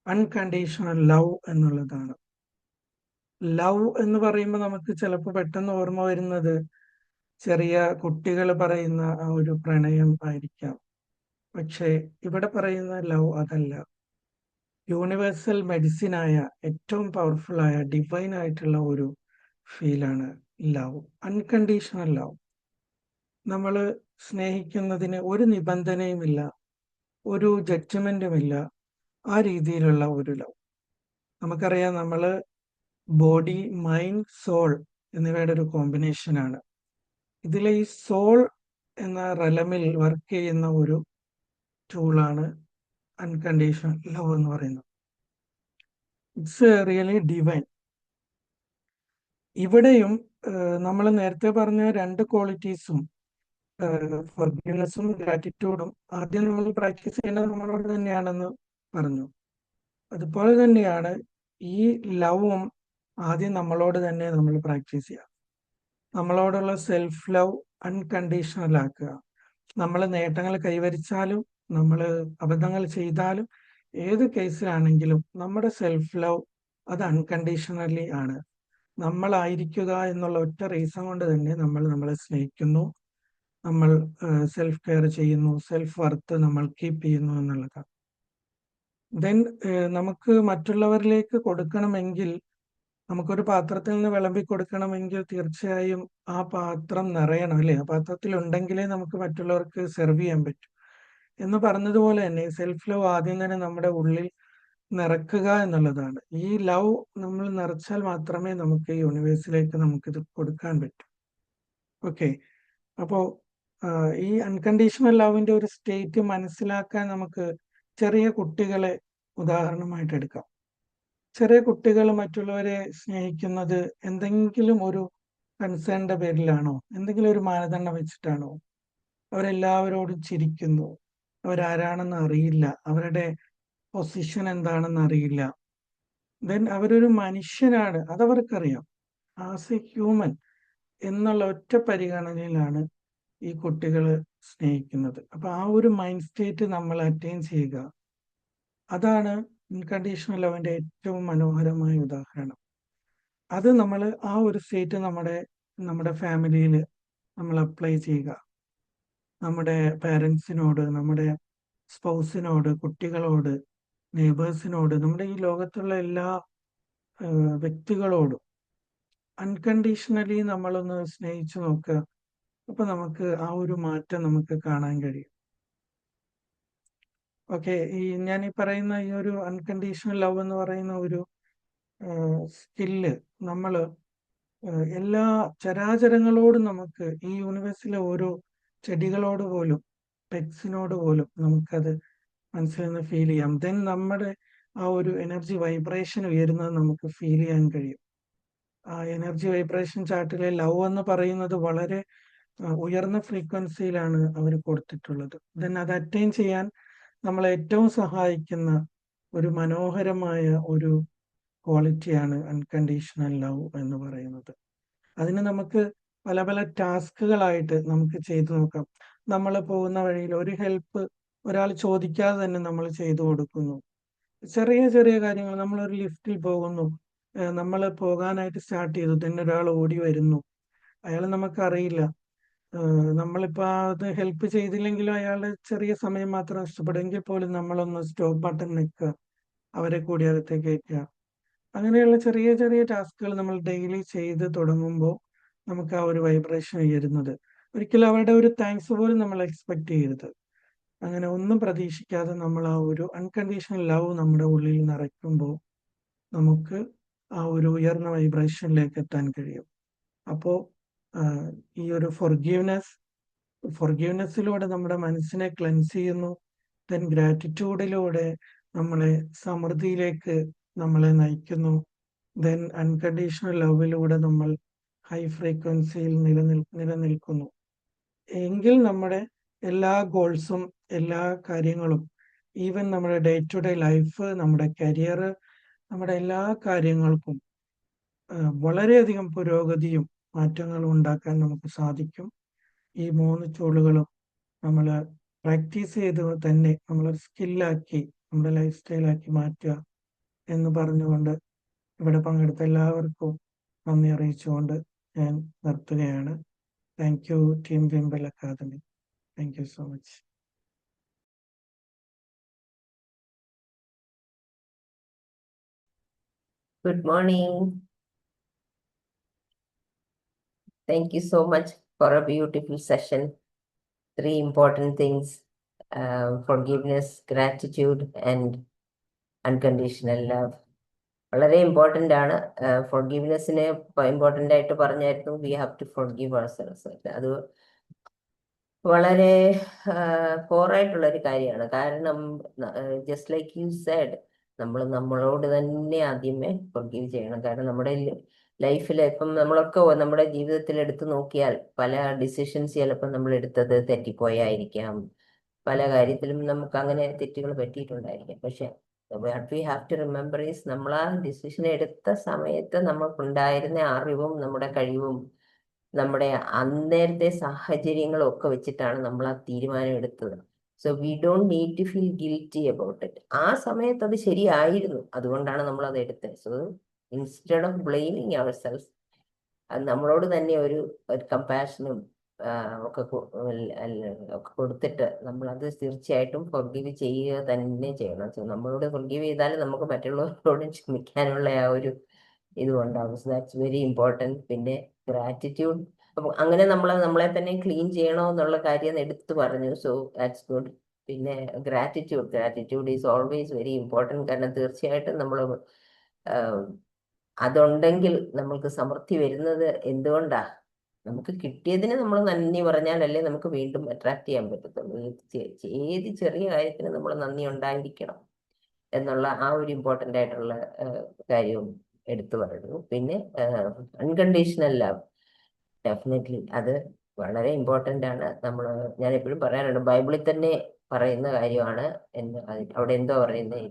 അൺകണ്ടീഷണൽ ലവ് എന്നുള്ളതാണ്. ലവ് എന്ന് പറയുമ്പോൾ നമുക്ക് ചിലപ്പോൾ പെട്ടെന്ന് ഓർമ്മ വരുന്നത് ചെറിയ കുട്ടികൾ പറയുന്ന ആ ഒരു പ്രണയം ആയിരിക്കാം. പക്ഷേ ഇവിടെ പറയുന്ന ലവ് അതല്ല. യൂണിവേഴ്സൽ മെഡിസിനായ, ഏറ്റവും പവർഫുൾ ആയ, ഡിവൈൻ ആയിട്ടുള്ള ഒരു ഫീലാണ് ലവ്, അൺകണ്ടീഷണൽ ലവ്. നമ്മൾ സ്നേഹിക്കുന്നതിന് ഒരു നിബന്ധനയുമില്ല, ഒരു ജഡ്ജ്മെന്റുമില്ല, ആ രീതിയിലുള്ള ഒരു ലവ്. നമുക്കറിയാം, നമ്മൾ ബോഡി, മൈൻഡ്, സോൾ എന്നിവയുടെ ഒരു കോമ്പിനേഷനാണ്. ഇതിലെ ഈ സോൾ എന്ന റെലമിൽ വർക്ക് ചെയ്യുന്ന ഒരു ടൂളാണ് അൺകണ്ടീഷണൽ ലവ് എന്ന് പറയുന്നത്. It's really divine. ഇവിടെയും നമ്മൾ നേരത്തെ പറഞ്ഞ രണ്ട് ക്വാളിറ്റീസും, ഫോർഗിവ്നെസ്സും ഗ്രാറ്റിറ്റ്യൂഡും, ആദ്യം നമ്മൾ പ്രാക്ടീസ് ചെയ്യേണ്ടത് നമ്മളോട് തന്നെയാണെന്ന് പറഞ്ഞു. അതുപോലെ തന്നെയാണ് ഈ ലവും ആദ്യം നമ്മളോട് തന്നെ നമ്മൾ പ്രാക്ടീസ് ചെയ്യുക. നമ്മളോടുള്ള സെൽഫ് ലവ് അൺകണ്ടീഷണൽ ആക്കുക. നമ്മൾ നേട്ടങ്ങൾ കൈവരിച്ചാലും നമ്മൾ അബദ്ധങ്ങൾ ചെയ്താലും ഏത് കേസിലാണെങ്കിലും നമ്മുടെ സെൽഫ് ലവ് അത് അൺകണ്ടീഷണലി ആണ്. നമ്മളായിരിക്കുക എന്നുള്ള ഒറ്റ റീസൺ കൊണ്ട് തന്നെ നമ്മൾ നമ്മളെ സ്നേഹിക്കുന്നു, നമ്മൾ സെൽഫ് കെയർ ചെയ്യുന്നു, സെൽഫ് വർത്ത് നമ്മൾ കീപ്പ് ചെയ്യുന്നു എന്നുള്ളതാണ്. ദെൻ നമുക്ക് മറ്റുള്ളവരിലേക്ക് കൊടുക്കണമെങ്കിൽ, നമുക്കൊരു പാത്രത്തിൽ നിന്ന് വിളമ്പി കൊടുക്കണമെങ്കിൽ തീർച്ചയായും ആ പാത്രം നിറയണം, അല്ലേ? ആ പാത്രത്തിൽ ഉണ്ടെങ്കിലേ നമുക്ക് മറ്റുള്ളവർക്ക് സെർവ് ചെയ്യാൻ പറ്റൂ. എന്ന് പറഞ്ഞതുപോലെ തന്നെ സെൽഫ് ലവ് ആദ്യം തന്നെ നമ്മുടെ ഉള്ളിൽ നിറക്കുക എന്നുള്ളതാണ്. ഈ ലവ് നമ്മൾ നിറച്ചാൽ മാത്രമേ നമുക്ക് ഈ യൂണിവേഴ്സിലേക്ക് നമുക്കിത് കൊടുക്കാൻ പറ്റൂ. ഓക്കെ, അപ്പോൾ ഈ അൺകണ്ടീഷണൽ ലവിന്റെ ഒരു സ്റ്റേറ്റ് മനസ്സിലാക്കാൻ നമുക്ക് ചെറിയ കുട്ടികളെ ഉദാഹരണമായിട്ട് എടുക്കാം. ചെറിയ കുട്ടികൾ മറ്റുള്ളവരെ സ്നേഹിക്കുന്നത് എന്തെങ്കിലും ഒരു കൺസേണിന്റെ പേരിലാണോ? എന്തെങ്കിലും ഒരു മാനദണ്ഡം വെച്ചിട്ടാണോ? അവരെല്ലാവരോടും ചിരിക്കുന്നു, അവരാരാണെന്ന് അറിയില്ല, അവരുടെ പൊസിഷൻ എന്താണെന്ന് അറിയില്ല. ദെൻ അവരൊരു മനുഷ്യനാണ്, അതവർക്കറിയാം. ആസ് എ ഹ്യൂമൻ എന്നുള്ള ഒറ്റ പരിഗണനയിലാണ് ഈ കുട്ടികൾ സ്നേഹിക്കുന്നത്. അപ്പൊ ആ ഒരു മൈൻഡ് സ്റ്റേറ്റ് നമ്മൾ അറ്റൈൻ ചെയ്യുക, അതാണ് അൺകണ്ടീഷണൽ ലവിന്റെ ഏറ്റവും മനോഹരമായ ഉദാഹരണം. അത് നമ്മൾ ആ ഒരു സ്റ്റേറ്റ് നമ്മുടെ ഫാമിലിയിൽ നമ്മൾ അപ്ലൈ ചെയ്യുക. നമ്മുടെ പാരൻസിനോട്, നമ്മുടെ സ്പൗസിനോട്, കുട്ടികളോട്, നെയ്ബേഴ്സിനോട്, നമ്മുടെ ഈ ലോകത്തുള്ള എല്ലാ വ്യക്തികളോടും അൺകണ്ടീഷണലി നമ്മളൊന്ന് സ്നേഹിച്ചു നോക്കുക. അപ്പൊ നമുക്ക് ആ ഒരു മാറ്റം നമുക്ക് കാണാൻ കഴിയും. ഓക്കെ, ഞാൻ ഈ പറയുന്ന ഈ ഒരു അൺകണ്ടീഷണൽ ലവ് എന്ന് പറയുന്ന ഒരു സ്കില്ല് നമ്മൾ എല്ലാ ചരാചരങ്ങളോടും നമുക്ക് ഈ യൂണിവേഴ്സിലെ ഓരോ ചെടികളോട് പോലും പെറ്റ്സിനോട് പോലും നമുക്കത് മനസ്സിൽ നിന്ന് ഫീൽ ചെയ്യാം. ദെൻ നമ്മുടെ ആ ഒരു എനർജി വൈബ്രേഷൻ ഉയരുന്നത് നമുക്ക് ഫീൽ ചെയ്യാൻ കഴിയും. ആ എനർജി വൈബ്രേഷൻ ചാർട്ടിലെ ലവ് എന്ന് പറയുന്നത് വളരെ ഉയർന്ന ഫ്രീക്വൻസിയിലാണ് അവർ കൊടുത്തിട്ടുള്ളത്. ദെൻ അത് അറ്റൈൻ ചെയ്യാൻ നമ്മളെ ഏറ്റവും സഹായിക്കുന്ന ഒരു മനോഹരമായ ഒരു ക്വാളിറ്റിയാണ് അൺകണ്ടീഷണൽ ലവ് എന്ന് പറയുന്നത്. അതിന് നമുക്ക് പല പല ടാസ്കുകളായിട്ട് നമുക്ക് ചെയ്തു നോക്കാം. നമ്മൾ പോകുന്ന വഴിയിൽ ഒരു ഹെൽപ്പ് ഒരാൾ ചോദിക്കാതെ തന്നെ നമ്മൾ ചെയ്തു കൊടുക്കുന്നു. ചെറിയ ചെറിയ കാര്യങ്ങൾ, നമ്മളൊരു ലിഫ്റ്റിൽ പോകുന്നു, നമ്മൾ പോകാനായിട്ട് സ്റ്റാർട്ട് ചെയ്തു, തന്നെ ഒരാൾ ഓടി വരുന്നു, അയാൾ നമുക്കറിയില്ല, നമ്മളിപ്പോൾ അത് ഹെൽപ്പ് ചെയ്തില്ലെങ്കിലും അയാളുടെ ചെറിയ സമയം മാത്രം നഷ്ടപ്പെടുമെങ്കിൽ പോലും നമ്മളൊന്ന് സ്റ്റോപ്പ് ബട്ടൺ നിൽക്കുക, അവരെ കൂടി അകത്തേക്ക് കയറ്റുക. അങ്ങനെയുള്ള ചെറിയ ചെറിയ ടാസ്കുകൾ നമ്മൾ ഡെയിലി ചെയ്ത് തുടങ്ങുമ്പോൾ നമുക്ക് ആ ഒരു വൈബ്രേഷൻ ഉയരുന്നത്. ഒരിക്കലും അവരുടെ ഒരു താങ്ക്സ് പോലും നമ്മൾ എക്സ്പെക്ട് ചെയ്യരുത്. അങ്ങനെ ഒന്നും പ്രതീക്ഷിക്കാതെ നമ്മൾ ആ ഒരു അൺകണ്ടീഷണൽ ലവ് നമ്മുടെ ഉള്ളിൽ നിറയ്ക്കുമ്പോൾ നമുക്ക് ആ ഒരു ഉയർന്ന വൈബ്രേഷനിലേക്ക് എത്താൻ കഴിയും. അപ്പോൾ ഈ ഒരു ഫൊർഗീവ്നെസ്സിലൂടെ നമ്മുടെ മനസ്സിനെ ക്ലെൻസ് ചെയ്യുന്നു. ദെൻ ഗ്രാറ്റിറ്റ്യൂഡിലൂടെ നമ്മളെ സമൃദ്ധിയിലേക്ക് നമ്മളെ നയിക്കുന്നു. ദെൻ അൺകണ്ടീഷണൽ ലവിലൂടെ നമ്മൾ ഹൈ ഫ്രീക്വൻസിയിൽ നിലനിൽക്കുന്നു. എങ്കിൽ നമ്മുടെ എല്ലാ ഗോൾസും എല്ലാ കാര്യങ്ങളും, ഈവൻ നമ്മുടെ ഡേ ടു ഡേ ലൈഫ്, നമ്മുടെ കരിയർ, നമ്മുടെ എല്ലാ കാര്യങ്ങൾക്കും വളരെയധികം പുരോഗതിയും മാറ്റങ്ങളും ഉണ്ടാക്കാൻ നമുക്ക് സാധിക്കും. ഈ 3 ടൂളുകളും നമ്മൾ പ്രാക്ടീസ് ചെയ്ത് തന്നെ നമ്മളൊരു സ്കില്ലാക്കി നമ്മുടെ ലൈഫ് സ്റ്റൈലാക്കി മാറ്റുക എന്ന് പറഞ്ഞുകൊണ്ട് ഇവിടെ പങ്കെടുത്ത എല്ലാവർക്കും നന്ദി അറിയിച്ചുകൊണ്ട് ഞാൻ നിർത്തുകയാണ്. Thank you team Wimble academy. Thank you so much. Good morning. Thank you so much for a beautiful session. 3 important things: forgiveness, gratitude, and unconditional love. വളരെ ഇമ്പോർട്ടൻ്റ് ആണ്. ഫോർഗീവ്നെസ്സിനെ ഇമ്പോർട്ടൻ്റ് ആയിട്ട് പറഞ്ഞായിരുന്നു. We have to forgive ourselves. അത് വളരെ കോറായിട്ടുള്ള ഒരു കാര്യമാണ്. കാരണം ജസ്റ്റ് ലൈക്ക് യു സെഡ്, നമ്മൾ നമ്മളോട് തന്നെ ആദ്യമേ ഫോർഗീവ് ചെയ്യണം. കാരണം നമ്മുടെ ലൈഫിൽ ഇപ്പം നമ്മളൊക്കെ നമ്മുടെ ജീവിതത്തിൽ എടുത്തു നോക്കിയാൽ പല ഡിസിഷൻസ് ചിലപ്പോൾ നമ്മൾ എടുത്തത് തെറ്റിപ്പോയായിരിക്കാം. പല കാര്യത്തിലും നമുക്ക് അങ്ങനെ തെറ്റുകൾ പറ്റിയിട്ടുണ്ടായിരിക്കാം. പക്ഷെ what we have to remember is, നമ്മൾ ആ ഡിസിഷൻ എടുത്ത സമയത്ത് നമുക്കുണ്ടായിരുന്ന അറിവും നമ്മുടെ കഴിവും നമ്മുടെ അന്നേരത്തെ സാഹചര്യങ്ങളും ഒക്കെ വെച്ചിട്ടാണ് നമ്മൾ ആ തീരുമാനം എടുത്തത്. So we don't need to feel guilty about it. ആ സമയത്ത് അത് ശരിയായിരുന്നു, അതുകൊണ്ടാണ് നമ്മൾ അത് എടുത്തത്. So instead of blaming our self, നമ്മളോട് തന്നെ ഒരു കമ്പാഷനും ഒക്കെ കൊടുത്തിട്ട് നമ്മളത് തീർച്ചയായിട്ടും ഫോർഗീവ് ചെയ്യുക തന്നെ ചെയ്യണം. സോ നമ്മളോട് ഫോർഗീവ് ചെയ്താൽ നമുക്ക് മറ്റുള്ളവരോടും ക്ഷമിക്കാനുള്ള ആ ഒരു ഇതും ഉണ്ടാകും. So that's very important. പിന്നെ ഗ്രാറ്റിറ്റ്യൂഡ്, അപ്പം അങ്ങനെ നമ്മളെ തന്നെ ക്ലീൻ ചെയ്യണോ എന്നുള്ള കാര്യം എടുത്തു പറഞ്ഞു. So that's good. പിന്നെ gratitude is always very important. കാരണം തീർച്ചയായിട്ടും നമ്മൾ അതുണ്ടെങ്കിൽ നമ്മൾക്ക് സമൃദ്ധി വരുന്നത് എന്തുകൊണ്ടാ? നമുക്ക് കിട്ടിയതിന് നമ്മൾ നന്ദി പറഞ്ഞാലല്ലേ നമുക്ക് വീണ്ടും അട്രാക്ട് ചെയ്യാൻ പറ്റത്തുള്ളൂ. ഏത് ചെറിയ കാര്യത്തിന് നമ്മൾ നന്ദി ഉണ്ടായിരിക്കണം എന്നുള്ള ആ ഒരു ഇമ്പോർട്ടൻ്റ് ആയിട്ടുള്ള കാര്യവും എടുത്തു പറഞ്ഞു. പിന്നെ അൺകണ്ടീഷണൽ ലവ്, ഡെഫിനറ്റ്ലി അത് വളരെ ഇമ്പോർട്ടൻ്റ് ആണ്. ഞാൻ എപ്പോഴും പറയാറുണ്ട്, ബൈബിളിൽ തന്നെ പറയുന്ന കാര്യമാണ്. അവിടെ എന്തോ പറയുന്നത്,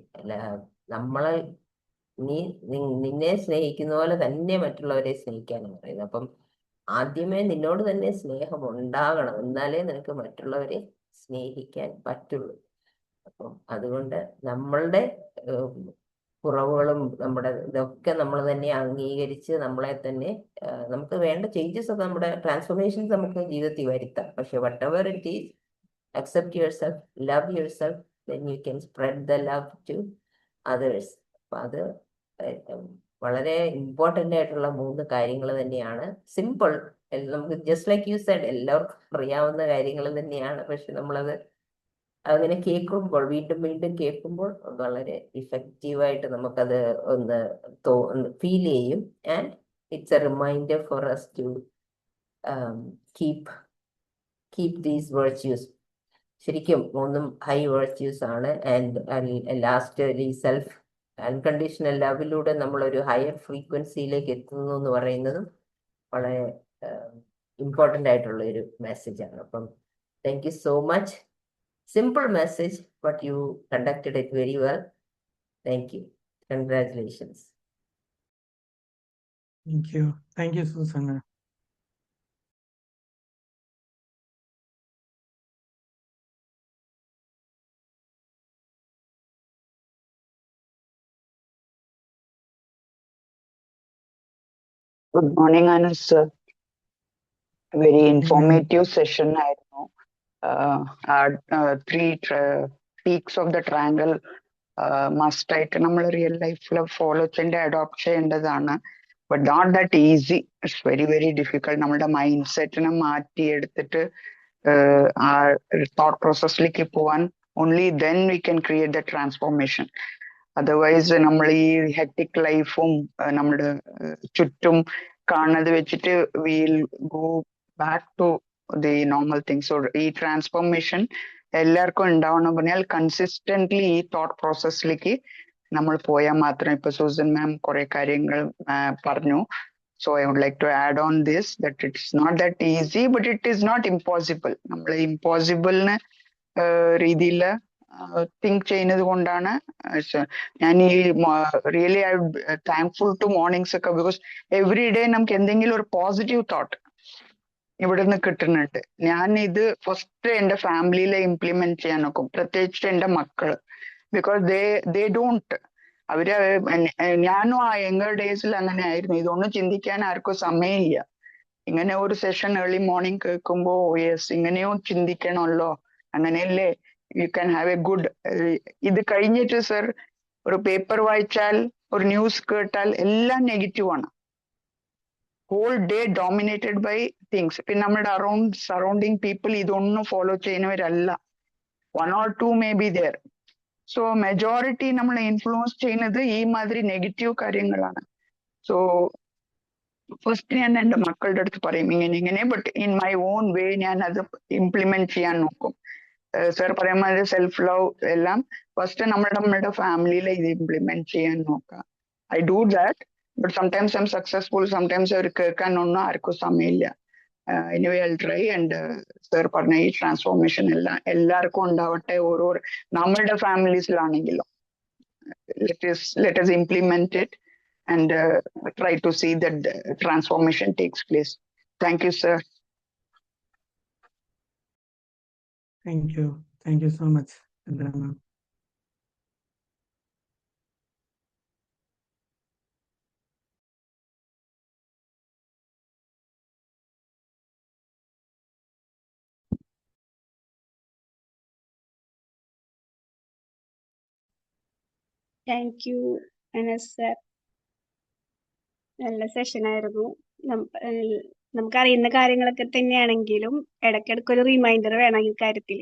നമ്മളെ നിന്നെ സ്നേഹിക്കുന്ന പോലെ തന്നെ മറ്റുള്ളവരെ സ്നേഹിക്കാനാണ് പറയുന്നത്. അപ്പം ആദ്യമേ നിന്നോട് തന്നെ സ്നേഹം ഉണ്ടാകണം, എന്നാലേ നിനക്ക് മറ്റുള്ളവരെ സ്നേഹിക്കാൻ പറ്റുള്ളൂ. അപ്പം അതുകൊണ്ട് നമ്മളുടെ കുറവുകളും നമ്മുടെ ഇതൊക്കെ നമ്മൾ തന്നെ അംഗീകരിച്ച് നമ്മളെ തന്നെ നമുക്ക് വേണ്ട ചേഞ്ചസ് ഒക്കെ, നമ്മുടെ ട്രാൻസ്ഫോർമേഷൻസ് നമുക്ക് ജീവിതത്തിൽ വരുത്താം. പക്ഷെ whatever it is, accept yourself, love yourself, then you can spread the love to others. അപ്പം അത് വളരെ ഇമ്പോർട്ടൻ്റ് ആയിട്ടുള്ള 3 കാര്യങ്ങൾ തന്നെയാണ്. സിമ്പിൾ, നമുക്ക് ജസ്റ്റ് ലൈക്ക് യു സെഡ് എല്ലാവർക്കും അറിയാവുന്ന കാര്യങ്ങൾ തന്നെയാണ്. പക്ഷെ നമ്മളത് അങ്ങനെ കേൾക്കുമ്പോൾ, വീണ്ടും വീണ്ടും കേൾക്കുമ്പോൾ വളരെ ഇഫക്റ്റീവായിട്ട് നമുക്കത് ഒന്ന് ഫീൽ ചെയ്യും. And it's a reminder for us to keep these virtues. ശരിക്കും 3 ഹൈ വെർച്യൂസ് ആണ്. ആൻഡ് ലാസ്റ്റ് ഈ സെൽഫ് അൺകണ്ടീഷണൽ ലവിലൂടെ നമ്മളൊരു ഹയർ ഫ്രീക്വൻസിയിലേക്ക് എത്തുന്നു എന്ന് പറയുന്നതും വളരെ ഇമ്പോർട്ടൻ്റ് ആയിട്ടുള്ള ഒരു മെസ്സേജാണ്. അപ്പം thank you so much. Simple message, but you conducted it very well. Thank you. Congratulations. Thank you, Susanna. Good morning, Anas sir. Very informative session ആയിരുന്നു. Three peaks of the triangle must ആയിട്ട് നമ്മൾ റിയൽ ലൈഫിൽ ഫോളോ ചെയ്യേണ്ട, അഡോപ്റ്റ് ചെയ്യേണ്ടതാണ്. But not that easy. It's very very difficult. നമ്മുടെ മൈൻഡ് സെറ്റിനെ മാറ്റിയെടുത്തിട്ട് ആ തോട്ട് പ്രോസസ്സിലേക്ക് പോവാൻ only then we can create the transformation. Otherwise നമ്മൾ ഈ ഹെക്ടിക് ലൈഫും നമ്മുടെ ചുറ്റും കാണുന്നത് വെച്ചിട്ട് will go back to the normal things. So ഈ ട്രാൻസ്ഫോർമേഷൻ എല്ലാവർക്കും ഉണ്ടാവണം പറഞ്ഞാൽ കൺസിസ്റ്റന്റ്ലി ഈ തോട്ട് പ്രോസസ്സിലേക്ക് നമ്മൾ പോയാൽ മാത്രം. ഇപ്പൊ സൂസൻ മാം കുറെ കാര്യങ്ങൾ പറഞ്ഞു. So I would like to add on this that it's not that easy, but it is not impossible. നമ്മൾ ഇമ്പോസിബിളിന് രീതിയിൽ തിങ്ക് ചെയ്യുന്നത് കൊണ്ടാണ് ഞാൻ ഈ really I thankful to mornings ഒക്കെ. ബിക്കോസ് എവറി ഡേ നമുക്ക് എന്തെങ്കിലും ഒരു പോസിറ്റീവ് തോട്ട് ഇവിടെ നിന്ന് കിട്ടുന്നുണ്ട്. ഞാൻ ഇത് ഫസ്റ്റ് എന്റെ ഫാമിലിയിലെ ഇംപ്ലിമെന്റ് ചെയ്യാൻ നോക്കും, പ്രത്യേകിച്ച് എന്റെ മക്കള്. ബിക്കോസ് ദേ ഡോണ്ട്, അവര് ഞാനും ആ യങ്ങർ ഡേയ്സിൽ അങ്ങനെ ആയിരുന്നു. ഇതൊന്നും ചിന്തിക്കാൻ ആർക്കും സമയമില്ല. ഇങ്ങനെ ഒരു സെഷൻ ഏർലി മോർണിംഗ് കേൾക്കുമ്പോ യെസ് ഇങ്ങനെയും ചിന്തിക്കണമല്ലോ, അങ്ങനെയല്ലേ you can have A good. ഇത് കഴിഞ്ഞിട്ട് സർ ഒരു പേപ്പർ വായിച്ചാൽ, ഒരു ന്യൂസ് കേട്ടാൽ എല്ലാം നെഗറ്റീവാണ്. Whole day dominated by things. പിന്നെ നമ്മുടെ സറൗണ്ടിങ് പീപ്പിൾ ഇതൊന്നും ഫോളോ ചെയ്യുന്നവരല്ല. 1 or 2 maybe there. So majority നമ്മൾ ഇൻഫ്ലുവൻസ് ചെയ്യുന്നത് ഈ മാതിരി നെഗറ്റീവ് കാര്യങ്ങളാണ്. സോ ഫസ്റ്റ് ഞാൻ എൻ്റെ മക്കളുടെ അടുത്ത് പറയും ഇങ്ങനെ, ബട്ട് ഇൻ മൈ ഓൺ വേ ഞാൻ അത് ഇംപ്ലിമെന്റ് ചെയ്യാൻ നോക്കും. സർ പറയുമ്പോൾ സെൽഫ് ലവ് എല്ലാം ഫസ്റ്റ് നമ്മുടെ ഫാമിലിയിൽ ഇത് ഇംപ്ലിമെന്റ് ചെയ്യാൻ നോക്കാം. I do that, but sometimes I am successful, sometimes അവർ കേൾക്കാനൊന്നും ആർക്കും സമയമില്ല. Anyway I try. And sir പറഞ്ഞ ഈ ട്രാൻസ്ഫോർമേഷൻ എല്ലാവർക്കും ഉണ്ടാവട്ടെ. ഓരോ നമ്മളുടെ ഫാമിലീസിലാണെങ്കിലും let us implement it and try to see that the transformation takes place. Thank you, sir. Thank you so much, Chandra ma'am. Thank you Anas sir. നല്ല സെഷൻ ആയിരുന്നു. നമുക്കറിയുന്ന കാര്യങ്ങളൊക്കെ തന്നെയാണെങ്കിലും ഇടയ്ക്കിടയ്ക്ക് ഒരു റിമൈൻഡർ വേണം ഈ കാര്യത്തിൽ.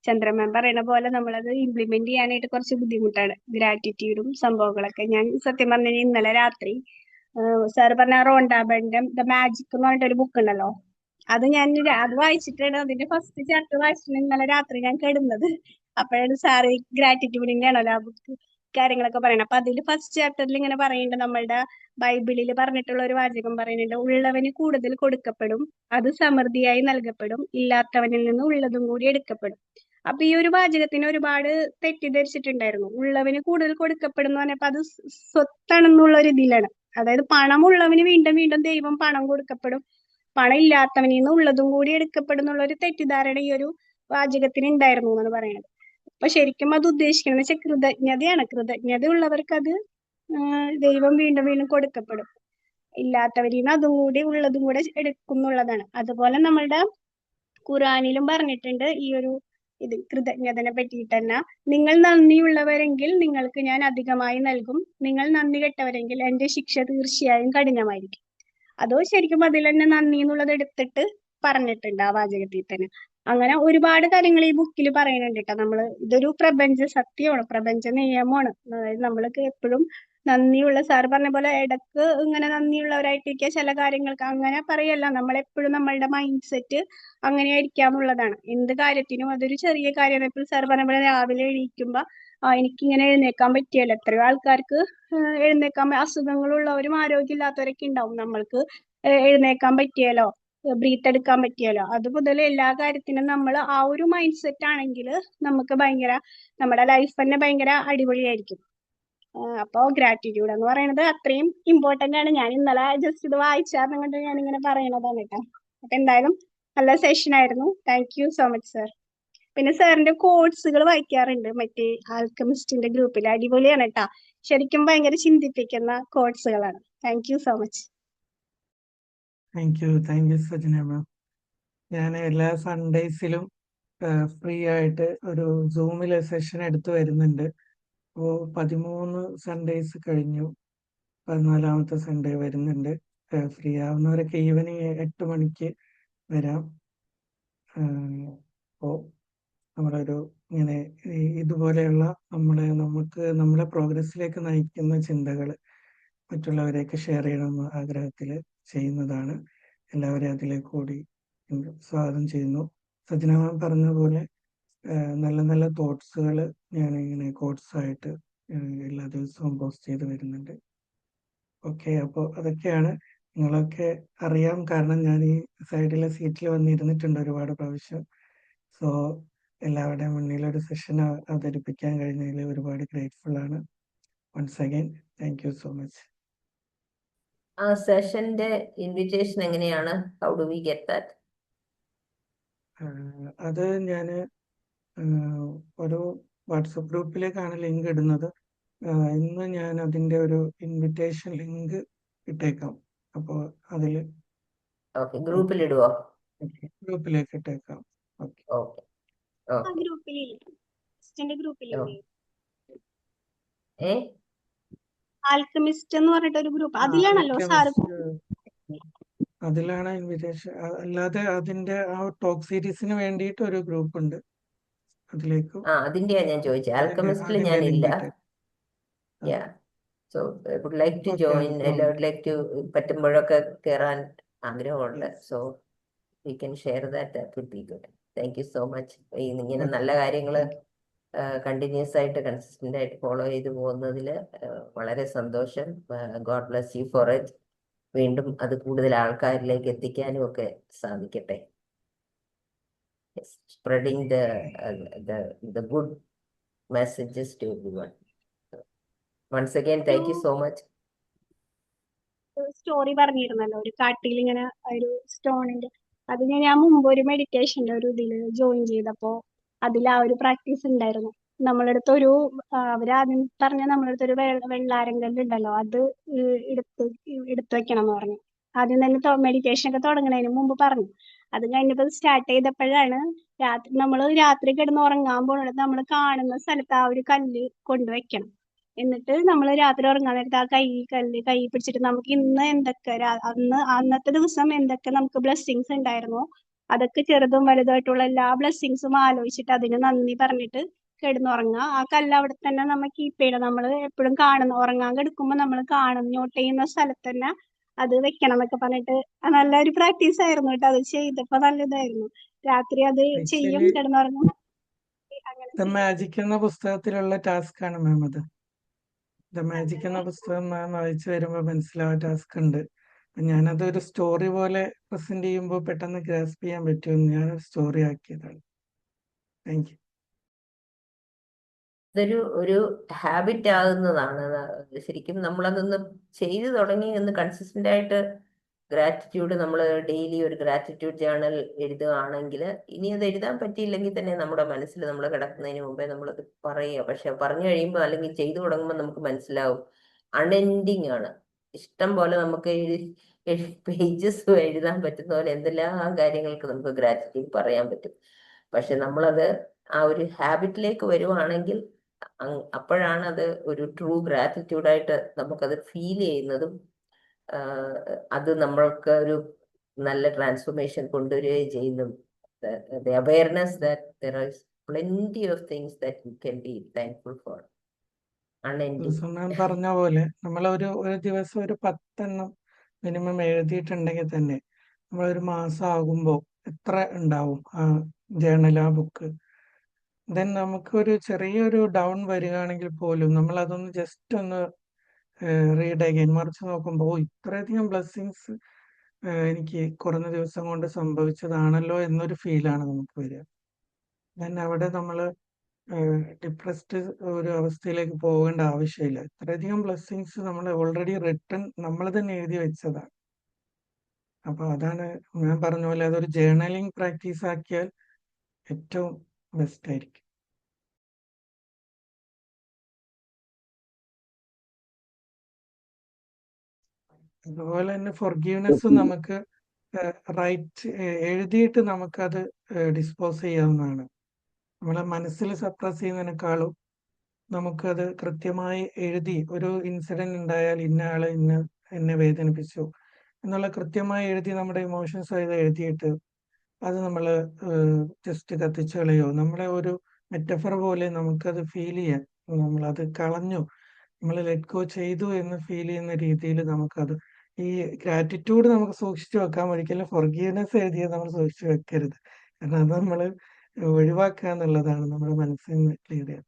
ചന്ദ്ര മാം പറയുന്ന പോലെ നമ്മളത് ഇംപ്ലിമെന്റ് ചെയ്യാനായിട്ട് കുറച്ച് ബുദ്ധിമുട്ടാണ്. ഗ്രാറ്റിറ്റ്യൂഡും സംഭവങ്ങളൊക്കെ ഞാൻ സത്യം പറഞ്ഞാൽ ഇന്നലെ രാത്രി സാർ പറഞ്ഞ റോണ്ടാബന്റെ ദ മാജിക് എന്ന് പറഞ്ഞിട്ടൊരു ബുക്ക് ഉണ്ടല്ലോ, അത് വായിച്ചിട്ടാണ്, അതിന്റെ ഫസ്റ്റ് ചാപ്റ്റർ വായിച്ചിട്ട് ഇന്നലെ രാത്രി ഞാൻ കിടന്നത്. അപ്പോഴാണ് സാറ് ഗ്രാറ്റിറ്റ്യൂഡിന്റെ ആണല്ലോ ആ ബുക്ക് കാര്യങ്ങളൊക്കെ പറയണം. അപ്പൊ അതിൽ ഫസ്റ്റ് ചാപ്റ്ററിൽ ഇങ്ങനെ പറയുന്നുണ്ട്, നമ്മളുടെ ബൈബിളിൽ പറഞ്ഞിട്ടുള്ള ഒരു വാചകം പറയുന്നുണ്ട്, ഉള്ളവന് കൂടുതൽ കൊടുക്കപ്പെടും, അത് സമൃദ്ധിയായി നൽകപ്പെടും, ഇല്ലാത്തവനിൽ നിന്ന് ഉള്ളതും കൂടി എടുക്കപ്പെടും. അപ്പൊ ഈ ഒരു വാചകത്തിന് ഒരുപാട് തെറ്റിദ്ധരിച്ചിട്ടുണ്ടായിരുന്നു. ഉള്ളവന് കൂടുതൽ കൊടുക്കപ്പെടും എന്ന് പറഞ്ഞപ്പോ അത് സ്വത്താണെന്നുള്ള ഒരു ഇതിലാണ്. അതായത് പണമുള്ളവന് വീണ്ടും വീണ്ടും ദൈവം പണം കൊടുക്കപ്പെടും, പണം ഇല്ലാത്തവനിൽ നിന്ന് ഉള്ളതും കൂടി എടുക്കപ്പെടും എന്നുള്ള ഒരു തെറ്റിദ്ധാരണ ഈ ഒരു വാചകത്തിന് ഉണ്ടായിരുന്നു എന്നാണ് പറയുന്നത്. അപ്പൊ ശരിക്കും അത് ഉദ്ദേശിക്കുന്നത് വെച്ചാൽ കൃതജ്ഞതയാണ്. കൃതജ്ഞത ഉള്ളവർക്ക് അത് ദൈവം വീണ്ടും വീണ്ടും കൊടുക്കപ്പെടും, ഇല്ലാത്തവരിൽ നിന്ന് അതും കൂടി ഉള്ളതും കൂടെ എടുക്കും എന്നുള്ളതാണ്. അതുപോലെ നമ്മളുടെ ഖുറാനിലും പറഞ്ഞിട്ടുണ്ട് ഈ ഒരു ഇത് കൃതജ്ഞതനെ പറ്റിയിട്ട് തന്നെ. നിങ്ങൾ നന്ദിയുള്ളവരെങ്കിൽ നിങ്ങൾക്ക് ഞാൻ അധികമായി നൽകും. നിങ്ങൾ നന്ദി കെട്ടവരെങ്കിൽ എൻ്റെ ശിക്ഷ തീർച്ചയായും കഠിനമായിരിക്കും. അതോ ശരിക്കും അതിൽ തന്നെ നന്ദി എന്നുള്ളത് എടുത്തിട്ട് പറഞ്ഞിട്ടുണ്ട് ആ വാചകത്തിൽ തന്നെ. അങ്ങനെ ഒരുപാട് കാര്യങ്ങൾ ഈ ബുക്കിൽ പറയുന്നുണ്ട് കേട്ടോ. ഇതൊരു പ്രപഞ്ച സത്യമാണ്, പ്രപഞ്ച നിയമമാണ്. അതായത് നമ്മൾക്ക് എപ്പോഴും നന്ദിയുള്ള, സാർ പറഞ്ഞ പോലെ ഇടക്ക് ഇങ്ങനെ നന്ദിയുള്ളവരായിട്ടിരിക്കുക ചില കാര്യങ്ങൾക്ക്, അങ്ങനെ പറയല്ല. നമ്മളെപ്പോഴും നമ്മളുടെ മൈൻഡ് സെറ്റ് അങ്ങനെ ആയിരിക്കാന്നുള്ളതാണ്. എന്ത് കാര്യത്തിനും അതൊരു ചെറിയ കാര്യമാണ്. ഇപ്പോൾ സാർ പറഞ്ഞ പോലെ രാവിലെ എണീക്കുമ്പോൾ എനിക്കിങ്ങനെ എഴുന്നേക്കാൻ പറ്റിയല്ലോ. എത്രയോ ആൾക്കാർക്ക് എഴുന്നേക്കാൻ അസുഖങ്ങളുള്ളവരും ആരോഗ്യമില്ലാത്തവരൊക്കെ ഉണ്ടാവും. നമ്മൾക്ക് എഴുന്നേക്കാൻ പറ്റിയല്ലോ, ബ്രീത്ത് എടുക്കാൻ പറ്റിയല്ലോ. അത് മുതൽ എല്ലാ കാര്യത്തിനും നമ്മൾ ആ ഒരു മൈൻഡ് സെറ്റ് ആണെങ്കിൽ നമുക്ക് നമ്മുടെ ലൈഫ് തന്നെ ഭയങ്കര അടിപൊളിയായിരിക്കും. അപ്പോൾ ഗ്രാറ്റിറ്റ്യൂഡ് എന്ന് പറയുന്നത് അത്രയും ഇമ്പോർട്ടന്റ് ആണ്. ഞാൻ ഇന്നലെ ജസ്റ്റ് ഇത് വായിച്ചാർന്നു കൊണ്ട് ഞാനിങ്ങനെ പറയണതാണ് കേട്ടോ. അപ്പൊ എന്തായാലും നല്ല സെഷൻ ആയിരുന്നു. Thank you so much sir. പിന്നെ സാറിന്റെ കോഴ്സുകൾ വായിക്കാറുണ്ട് മറ്റേ ആൽക്കമിസ്റ്റിന്റെ ഗ്രൂപ്പിൽ. അടിപൊളിയാണ് കേട്ടാ. ശരിക്കും ഭയങ്കര ചിന്തിപ്പിക്കുന്ന കോഴ്സുകളാണ്. Thank you so much. Thank you Sajana ma'am. ഞാൻ എല്ലാ സൺഡേസിലും ഫ്രീ ആയിട്ട് ഒരു സൂമിലെ സെഷൻ എടുത്തു വരുന്നുണ്ട്. അപ്പോൾ 13 സൺഡേസ് കഴിഞ്ഞു, 14ാമത്തെ സൺഡേ വരുന്നുണ്ട്. ഫ്രീ ആവുന്നവരൊക്കെ ഈവനിങ് 8 മണിക്ക് വരാം. അപ്പോൾ നമ്മളൊരു ഇങ്ങനെ ഇതുപോലെയുള്ള നമ്മളെ പ്രോഗ്രസ്സിലേക്ക് നയിക്കുന്ന ചിന്തകൾ മറ്റുള്ളവരെയൊക്കെ ഷെയർ ചെയ്യണമെന്ന ആഗ്രഹത്തിൽ ചെയ്യുന്നതാണ്. എല്ലാവരെയും അതിലേക്ക് കൂടി സ്വാഗതം ചെയ്യുന്നു. സജന മാം പറഞ്ഞ പോലെ നല്ല നല്ല തോട്ട്സുകൾ ഞാൻ ഇങ്ങനെ കോട്സായിട്ട് എല്ലാ ദിവസവും പോസ്റ്റ് ചെയ്ത് വരുന്നുണ്ട്. ഓക്കെ, അപ്പോൾ അതൊക്കെയാണ്. നിങ്ങളൊക്കെ അറിയാം, കാരണം ഞാൻ ഈ സൈഡിലെ സീറ്റിൽ വന്നിരുന്നിട്ടുണ്ട് ഒരുപാട് പ്രാവശ്യം. സോ എല്ലാവരുടെയും മുന്നിൽ ഒരു സെഷൻ അവതരിപ്പിക്കാൻ കഴിഞ്ഞതിൽ ഒരുപാട് ഗ്രേറ്റ്ഫുൾ ആണ്. Once again thank you so much. ആ സെഷന്റെ ഇൻവിറ്റേഷൻ എങ്ങനെയാണ്? How do we get that? അത് ഞാൻ ഒരു വാട്സപ്പ് ഗ്രൂപ്പിലേക്കാണ് ലിങ്ക് ഇടുന്നത്. ഇന്ന് ഞാൻ അതിന്റെ ഒരു ഇൻവിറ്റേഷൻ ലിങ്ക് ഇട്ടേക്കാം. അപ്പോൾ അതിൽ ഓക്കെ, ഗ്രൂപ്പിൽ ഇടുവോ? ഗ്രൂപ്പിലേക്ക് ഇട്ടേക്കാം. ഓക്കെ, ഓക്കെ ആ ഓക്കെ. ഗ്രൂപ്പിലില്ലേ, ഗ്രൂപ്പിലില്ലേ ഏ ആൽക്കമിസ്റ്റ് എന്ന് പറഞ്ഞിട്ട് ഒരു ഗ്രൂപ്പ്, അതിലാണല്ലോ സാറ്. അതിലാണ് ഇൻവിറ്റേഷൻ. അല്ലാതെ അതിന്റെ ആ ടോക്ക് സീരീസിന് വേണ്ടിയിട്ട് ഒരു ഗ്രൂപ്പ് ഉണ്ട്, അതിലേക്ക് അതിന്റെയാ ഞാൻ ചോദിച്ചത്. ആൽക്കമിസ്റ്റിൽ ഞാനില്ല. Yeah, so I would like to join. Would like to പറ്റുമ്പോഴൊക്കെ കയറാൻ ആഗ്രഹമുണ്ട്. So we can share that. That would be good. Thank you so much. ഇങ്ങനെ നല്ല കാര്യങ്ങൾ കണ്ടിന്യൂസ് ആയിട്ട് കൺസിസ്റ്റന്റ് ആയിട്ട് ഫോളോ ചെയ്ത് പോകുന്നതിൽ വളരെ സന്തോഷം. God bless you for it. വീണ്ടും അത് കൂടുതൽ ആൾക്കാരിലേക്ക് എത്തിക്കാനും ഒക്കെ സാധിക്കട്ടെ. Spreading the good messages to everyone. Once again, thank you so much. Story പറഞ്ഞിരുന്നല്ലോ, ഒരു കാട്ടിൽ ഇങ്ങനെ ഒരു സ്റ്റോണിന്റെ. അത് ഞാൻ മുമ്പ് ഒരു മെഡിറ്റേഷന്റെ ഒരു ഇതിൽ ജോയിൻ ചെയ്തപ്പോ അതിൽ ആ ഒരു പ്രാക്ടീസ് ഉണ്ടായിരുന്നു. നമ്മളടുത്ത് അവരാദ്യം പറഞ്ഞ നമ്മളടുത്ത് ഒരു വെള്ളാരങ്കല്ലുണ്ടല്ലോ, അത് എടുത്തു വെക്കണം എന്ന് പറഞ്ഞു. ആദ്യം തന്നെ മെഡിറ്റേഷൻ ഒക്കെ തുടങ്ങുന്നതിന് മുമ്പ് പറഞ്ഞു. അത് കഴിഞ്ഞപ്പോൾ സ്റ്റാർട്ട് ചെയ്തപ്പോഴാണ് നമ്മൾ രാത്രി കിടന്ന് ഉറങ്ങാൻ പോകുന്നത് നമ്മൾ കാണുന്ന സ്ഥലത്ത് ആ ഒരു കല്ല് കൊണ്ടുവയ്ക്കണം. എന്നിട്ട് നമ്മൾ രാത്രി ഉറങ്ങാൻ നേരത്ത് ആ കൈ പിടിച്ചിട്ട് നമുക്ക് ഇന്ന് എന്തൊക്കെ അന്നത്തെ ദിവസം എന്തൊക്കെ നമുക്ക് ബ്ലെസ്സിങ്സ് ഉണ്ടായിരുന്നോ അതൊക്കെ ചെറുതും വലുതായിട്ടുള്ള എല്ലാ ബ്ലെസ്സിങ്സും ആലോചിച്ചിട്ട് അതിന് നന്ദി പറഞ്ഞിട്ട് കിടന്നുറങ്ങുക. ആ കല്ല് അവിടെ തന്നെ നമ്മൾ കീപ്പ് ചെയ്യണം. നമ്മൾ എപ്പോഴും ഉറങ്ങാൻ കിടക്കുമ്പോൾ നമ്മൾ നോട്ട് ചെയ്യുന്ന സ്ഥലത്ത് തന്നെ അത് വെക്കണം എന്നൊക്കെ പറഞ്ഞിട്ട് നല്ലൊരു പ്രാക്ടീസ് ആയിരുന്നു കേട്ടോ. അത് ചെയ്തപ്പോ നല്ലതായിരുന്നു. രാത്രി അത് ചെയ്യും, കിടന്നുറങ്ങും. ദ മാജിക് എന്ന പുസ്തകത്തിലുള്ള ടാസ്ക് ആണ് മാം അത്. ദ മാജിക് എന്ന പുസ്തകം മാം വായിച്ചു വരുമ്പോൾ മനസ്സിലാവാൻ ടാസ്ക് ഉണ്ട്. ഞാനത് ഒരു സ്റ്റോറി പോലെ പ്രസന്റ് ചെയ്യുമ്പോൾ പെട്ടെന്ന് ഗ്രാസ്പ് ചെയ്യാൻ പറ്റുമെന്ന് ഞാൻ സ്റ്റോറി ആക്കിയതാണ്. Thank you. ഒരു ഹാബിറ്റ് ആകുന്നതാണ്. ശരിക്കും നമ്മളതൊന്ന് ചെയ്തു തുടങ്ങി ഒന്ന് കൺസിസ്റ്റന്റ് ആയിട്ട് ഗ്രാറ്റിറ്റ്യൂഡ് നമ്മൾ ഡെയിലി ഒരു ഗ്രാറ്റിറ്റ്യൂഡ് ജേർണൽ എഴുതുകയാണെങ്കിൽ, ഇനി അത് എഴുതാൻ പറ്റിയില്ലെങ്കിൽ തന്നെ നമ്മുടെ മനസ്സിൽ നമ്മൾ കിടക്കുന്നതിന് മുമ്പേ നമ്മളത് പറയുക. പക്ഷെ പറഞ്ഞു കഴിയുമ്പോൾ അല്ലെങ്കിൽ ചെയ്തു തുടങ്ങുമ്പോൾ നമുക്ക് മനസ്സിലാവും അൺഎൻഡിങ് ആണ്. ഇഷ്ടം പോലെ നമുക്ക് പേജസ് എഴുതാൻ പറ്റുന്ന പോലെ എന്തെല്ലാം കാര്യങ്ങൾക്ക് നമുക്ക് ഗ്രാറ്റിറ്റ്യൂഡ് പറയാൻ പറ്റും. പക്ഷെ നമ്മളത് ആ ഒരു ഹാബിറ്റിലേക്ക് വരുവാണെങ്കിൽ അപ്പോഴാണ് അത് ഒരു ട്രൂ ഗ്രാറ്റിറ്റ്യൂഡായിട്ട് നമുക്കത് ഫീൽ ചെയ്യുന്നതും അത് നമ്മൾക്ക് ഒരു നല്ല ട്രാൻസ്ഫോർമേഷൻ കൊണ്ടുവരികയും ചെയ്യുന്നു. The awareness that there is plenty of things that you can be thankful for. Unending. ഞാൻ പറഞ്ഞ പോലെ നമ്മൾ ഒരു ദിവസം ഒരു 10 മിനിമം എഴുതിയിട്ടുണ്ടെങ്കിൽ തന്നെ നമ്മളൊരു മാസം ആകുമ്പോൾ എത്ര ഉണ്ടാവും ആ ജേണൽ, ആ ബുക്ക്. ദെൻ നമുക്കൊരു ചെറിയൊരു ഡൗൺ വരികയാണെങ്കിൽ പോലും നമ്മൾ അതൊന്ന് ജസ്റ്റ് ഒന്ന് റീഡ് അഗൈൻ മറിച്ച് നോക്കുമ്പോൾ ഇത്രയധികം ബ്ലെസ്സിങ്സ് എനിക്ക് കുറഞ്ഞ ദിവസം കൊണ്ട് സംഭവിച്ചതാണല്ലോ എന്നൊരു ഫീലാണ് നമുക്ക് വരിക. ദെൻ അവിടെ നമ്മൾ ഡിപ്രസ്ഡ് ഒരു അവസ്ഥയിലേക്ക് പോകേണ്ട ആവശ്യമില്ല. ഇത്രയധികം ബ്ലെസ്സിങ്സ് നമ്മൾ ഓൾറെഡി റിട്ടൺ നമ്മൾ തന്നെ എഴുതി വെച്ചതാണ്. അപ്പൊ അതാണ് ഞാൻ പറഞ്ഞ പോലെ അതൊരു ജേർണലിംഗ് പ്രാക്ടീസ് ആക്കിയാൽ ഏറ്റവും ബെസ്റ്റ് ആയിരിക്കും. അതുപോലെ തന്നെ ഫോർഗീവ്നെസ് നമുക്ക് റൈറ്റ് എഴുതിയിട്ട് നമുക്കത് ഡിസ്പോസ് ചെയ്യാവുന്നതാണ്. നമ്മളെ മനസ്സിൽ സപ്രസ് ചെയ്യുന്നതിനേക്കാളും നമുക്കത് കൃത്യമായി എഴുതി, ഒരു ഇൻസിഡന്റ് ഉണ്ടായാൽ ഇന്ന ആള് എന്നെ വേദനിപ്പിച്ചു എന്നുള്ള കൃത്യമായി എഴുതി നമ്മുടെ ഇമോഷൻസ് ആയത് എഴുതിയിട്ട് അത് നമ്മൾ ജസ്റ്റ് കത്തിച്ചു കളയോ, നമ്മളെ ഒരു മെറ്റഫർ പോലെ നമുക്കത് ഫീൽ ചെയ്യാൻ, നമ്മളത് കളഞ്ഞു, നമ്മൾ ലെറ്റ് ഗോ ചെയ്തു എന്ന് ഫീൽ ചെയ്യുന്ന രീതിയിൽ നമുക്കത്, ഈ ഗ്രാറ്റിറ്റ്യൂഡ് നമുക്ക് സൂക്ഷിച്ചു വെക്കാൻ, ഒരിക്കലും ഫോർഗീവ്നെസ് എഴുതിയത് നമ്മൾ സൂക്ഷിച്ചു വെക്കരുത്. കാരണം അത് നമ്മൾ ഒഴിവാക്കുക എന്നുള്ളതാണ് നമ്മുടെ മനസ്സിൽ നിന്ന് ക്ലിയർ ചെയ്യുക.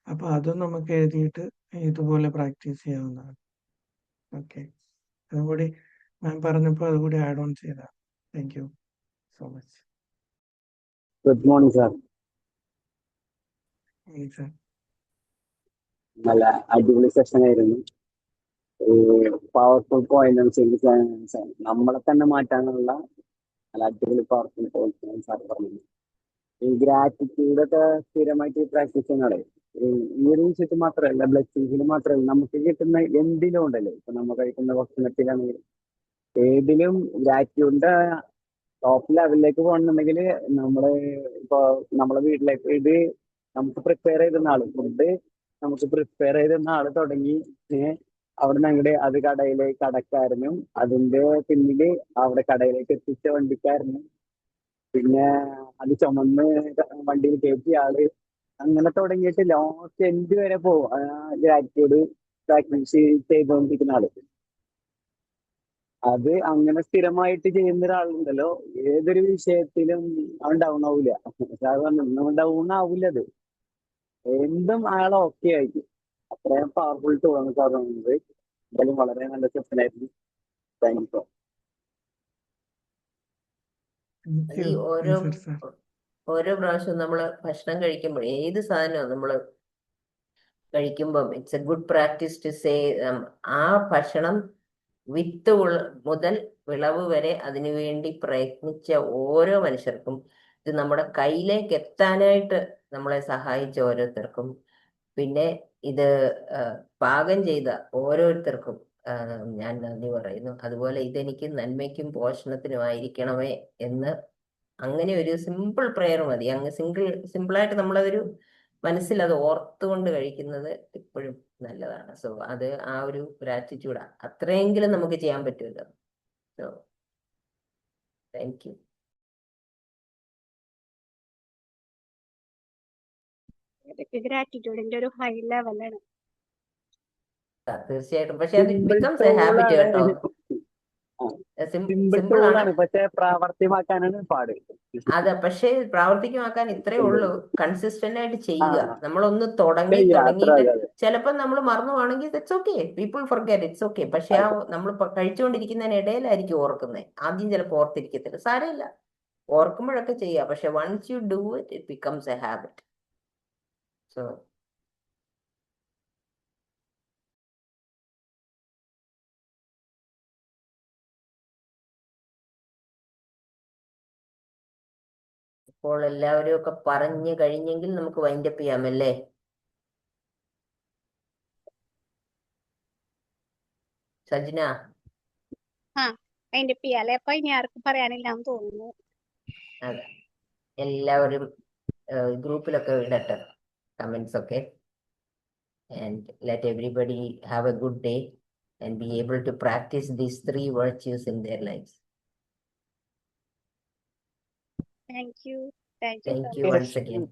അപ്പൊ അതും നമുക്ക് എഴുതിയിട്ട് ഇതുപോലെ പ്രാക്ടീസ് ചെയ്യാവുന്നതാണ്. ഓക്കെ, അതുകൂടി മാം പറഞ്ഞപ്പോൾ അതുകൂടി ആഡ് ഓൺ ചെയ്താ. Thank you so much. Good morning sir. Sir നല്ല അടിപൊളി സെഷൻ ആയിരുന്നു. പവർഫുൾ പോയിന്റ് നമ്മളെ തന്നെ മാറ്റാനുള്ള നല്ല അടിപൊളി പവർഫുൾ പോയിന്റ് സാർ പറഞ്ഞു. ഈ ഗ്രാറ്റിറ്റ്യൂഡ് ഒക്കെ സ്ഥിരമായിട്ട് പ്രാക്ടീസ് ചെയ്യുന്നതാണ്. ഈ ഒരു വിഷയത്തിൽ മാത്രമല്ല, ബ്ലെസ്സിങ്സിൽ മാത്രമല്ല, നമുക്ക് കിട്ടുന്ന എന്തിലും ഉണ്ടല്ലോ. ഇപ്പൊ നമ്മൾ കഴിക്കുന്ന ഭക്ഷണത്തിലാണെങ്കിലും ഏതിലും ഗ്രാറ്റിറ്റ്യൂഡിന്റെ ടോപ്പ് ലെവലിലേക്ക് പോകണമെന്നുണ്ടെങ്കിൽ നമ്മള് ഇപ്പൊ നമ്മളെ വീട്ടിലേക്ക് ഇത് നമുക്ക് പ്രിപ്പയർ ചെയ്തുന്ന ആള്, ഫുഡ് നമുക്ക് പ്രിപ്പയർ ചെയ്തുന്ന ആള് തുടങ്ങി അവിടെ നിന്ന് അങ്ങോട്ട് അത് കടക്കാരനും അതിന്റെ പിന്നില് അവിടെ കടയിലേക്ക് എത്തിച്ച വണ്ടിക്കാരനും പിന്നെ അത് ചുമന്ന് വണ്ടിയിൽ കയറ്റിയ ആള്, അങ്ങനെ തുടങ്ങിയിട്ട് ലാസ്റ്റ് എൻഡ് വരെ പോകും ഗ്രാറ്റിറ്റ്യൂഡ് പ്രാക്ടീസ് ചെയ്തുകൊണ്ടിരിക്കുന്ന ആള്. അത് അങ്ങനെ സ്ഥിരമായിട്ട് ചെയ്യുന്ന ഒരാളുണ്ടല്ലോ, ഏതൊരു വിഷയത്തിലും അവൻ ഡൗൺ ആവില്ല. ഡൗൺ ആവില്ല, അത് എന്തും അയാൾ ഓക്കെ ആയിരിക്കും. അത്രയും പവർഫുൾ ടൂളാണ് സാർ പറഞ്ഞത്. എന്തായാലും വളരെ നല്ല സെഷനായിരുന്നു. Thank you sir. ഈ ഓരോ പ്രാവശ്യവും നമ്മള് ഭക്ഷണം കഴിക്കുമ്പോൾ, ഏത് സാധനവും നമ്മള് കഴിക്കുമ്പം it's a good practice to say ആ ഭക്ഷണം വിത്ത് മുതൽ വിളവ് വരെ അതിനുവേണ്ടി പ്രയത്നിച്ച ഓരോ മനുഷ്യർക്കും, ഇത് നമ്മുടെ കയ്യിലേക്ക് എത്താനായിട്ട് നമ്മളെ സഹായിച്ച ഓരോരുത്തർക്കും, പിന്നെ ഇത് പാകം ചെയ്ത ഓരോരുത്തർക്കും ഞാൻ നന്ദി പറയുന്നു. അതുപോലെ ഇതെനിക്ക് നന്മയ്ക്കും പോഷണത്തിനുമായിരിക്കണമേ എന്ന് അങ്ങനെ ഒരു സിമ്പിൾ പ്രെയർ മതി. അങ്ങ് സിമ്പിളായിട്ട് നമ്മളതൊരു മനസ്സിൽ അത് ഓർത്തുകൊണ്ട് കഴിക്കുന്നത് എപ്പോഴും നല്ലതാണ്. സോ അത് ആ ഒരു ഗ്രാറ്റിറ്റ്യൂഡാ, അത്രയെങ്കിലും നമുക്ക് ചെയ്യാൻ പറ്റുമല്ലോ. So thank you. ഗ്രാറ്റിറ്റ്യൂഡിന്റെ ഒരു ഹൈ ലെവലാണ്. തീർച്ചയായിട്ടും. പക്ഷെ അത് ബിക്കംസ് എ ഹാബിറ്റ് കേട്ടോ. സിമ്പിൾ ആണ്, പക്ഷെ പ്രാവർത്തികമാക്കാനാണ് പാട്. അതെ, പക്ഷെ പ്രാവർത്തികമാക്കാൻ ഇത്രേ ഉള്ളൂ, കൺസിസ്റ്റന്റ് ആയിട്ട് ചെയ്യുക. നമ്മളൊന്ന് തുടങ്ങിയിട്ട് ചിലപ്പോൾ നമ്മൾ മറന്നുവാണെങ്കിൽ it's okay, people forget, it's okay. പക്ഷെ ആ നമ്മൾ കഴിച്ചുകൊണ്ടിരിക്കുന്നതിനിടയിലായിരിക്കും ഓർക്കുന്നത്. ആദ്യം ചിലപ്പോൾ ഓർത്തിരിക്കത്തില്ല, സാരമില്ല, ഓർക്കുമ്പോഴൊക്കെ ചെയ്യുക. പക്ഷെ once you do it, it becomes a habit. So ഇപ്പോൾ എല്ലാവരും ഒക്കെ പറഞ്ഞു കഴിഞ്ഞെങ്കിൽ നമുക്ക് വൈൻഡപ്പ് ചെയ്യാമല്ലേ? സജ്ന, വൈൻഡപ്പ് ചെയ്യാല്ലേ? അപ്പൊ ഇനി ആർക്കും പറയാനില്ല എന്ന് തോന്നുന്നു. അതെ, എല്ലാവരും ഗ്രൂപ്പിലൊക്കെ ഇടട്ടെ കമന്റ്സ് ഒക്കെ. And let everybody have a good day and be able to practice these 3 virtues in their lives. Thank you. Thank you, Thank sir. you Yes. once again.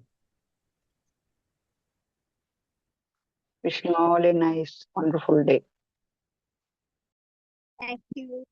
Wishing all a nice, wonderful day. Thank you.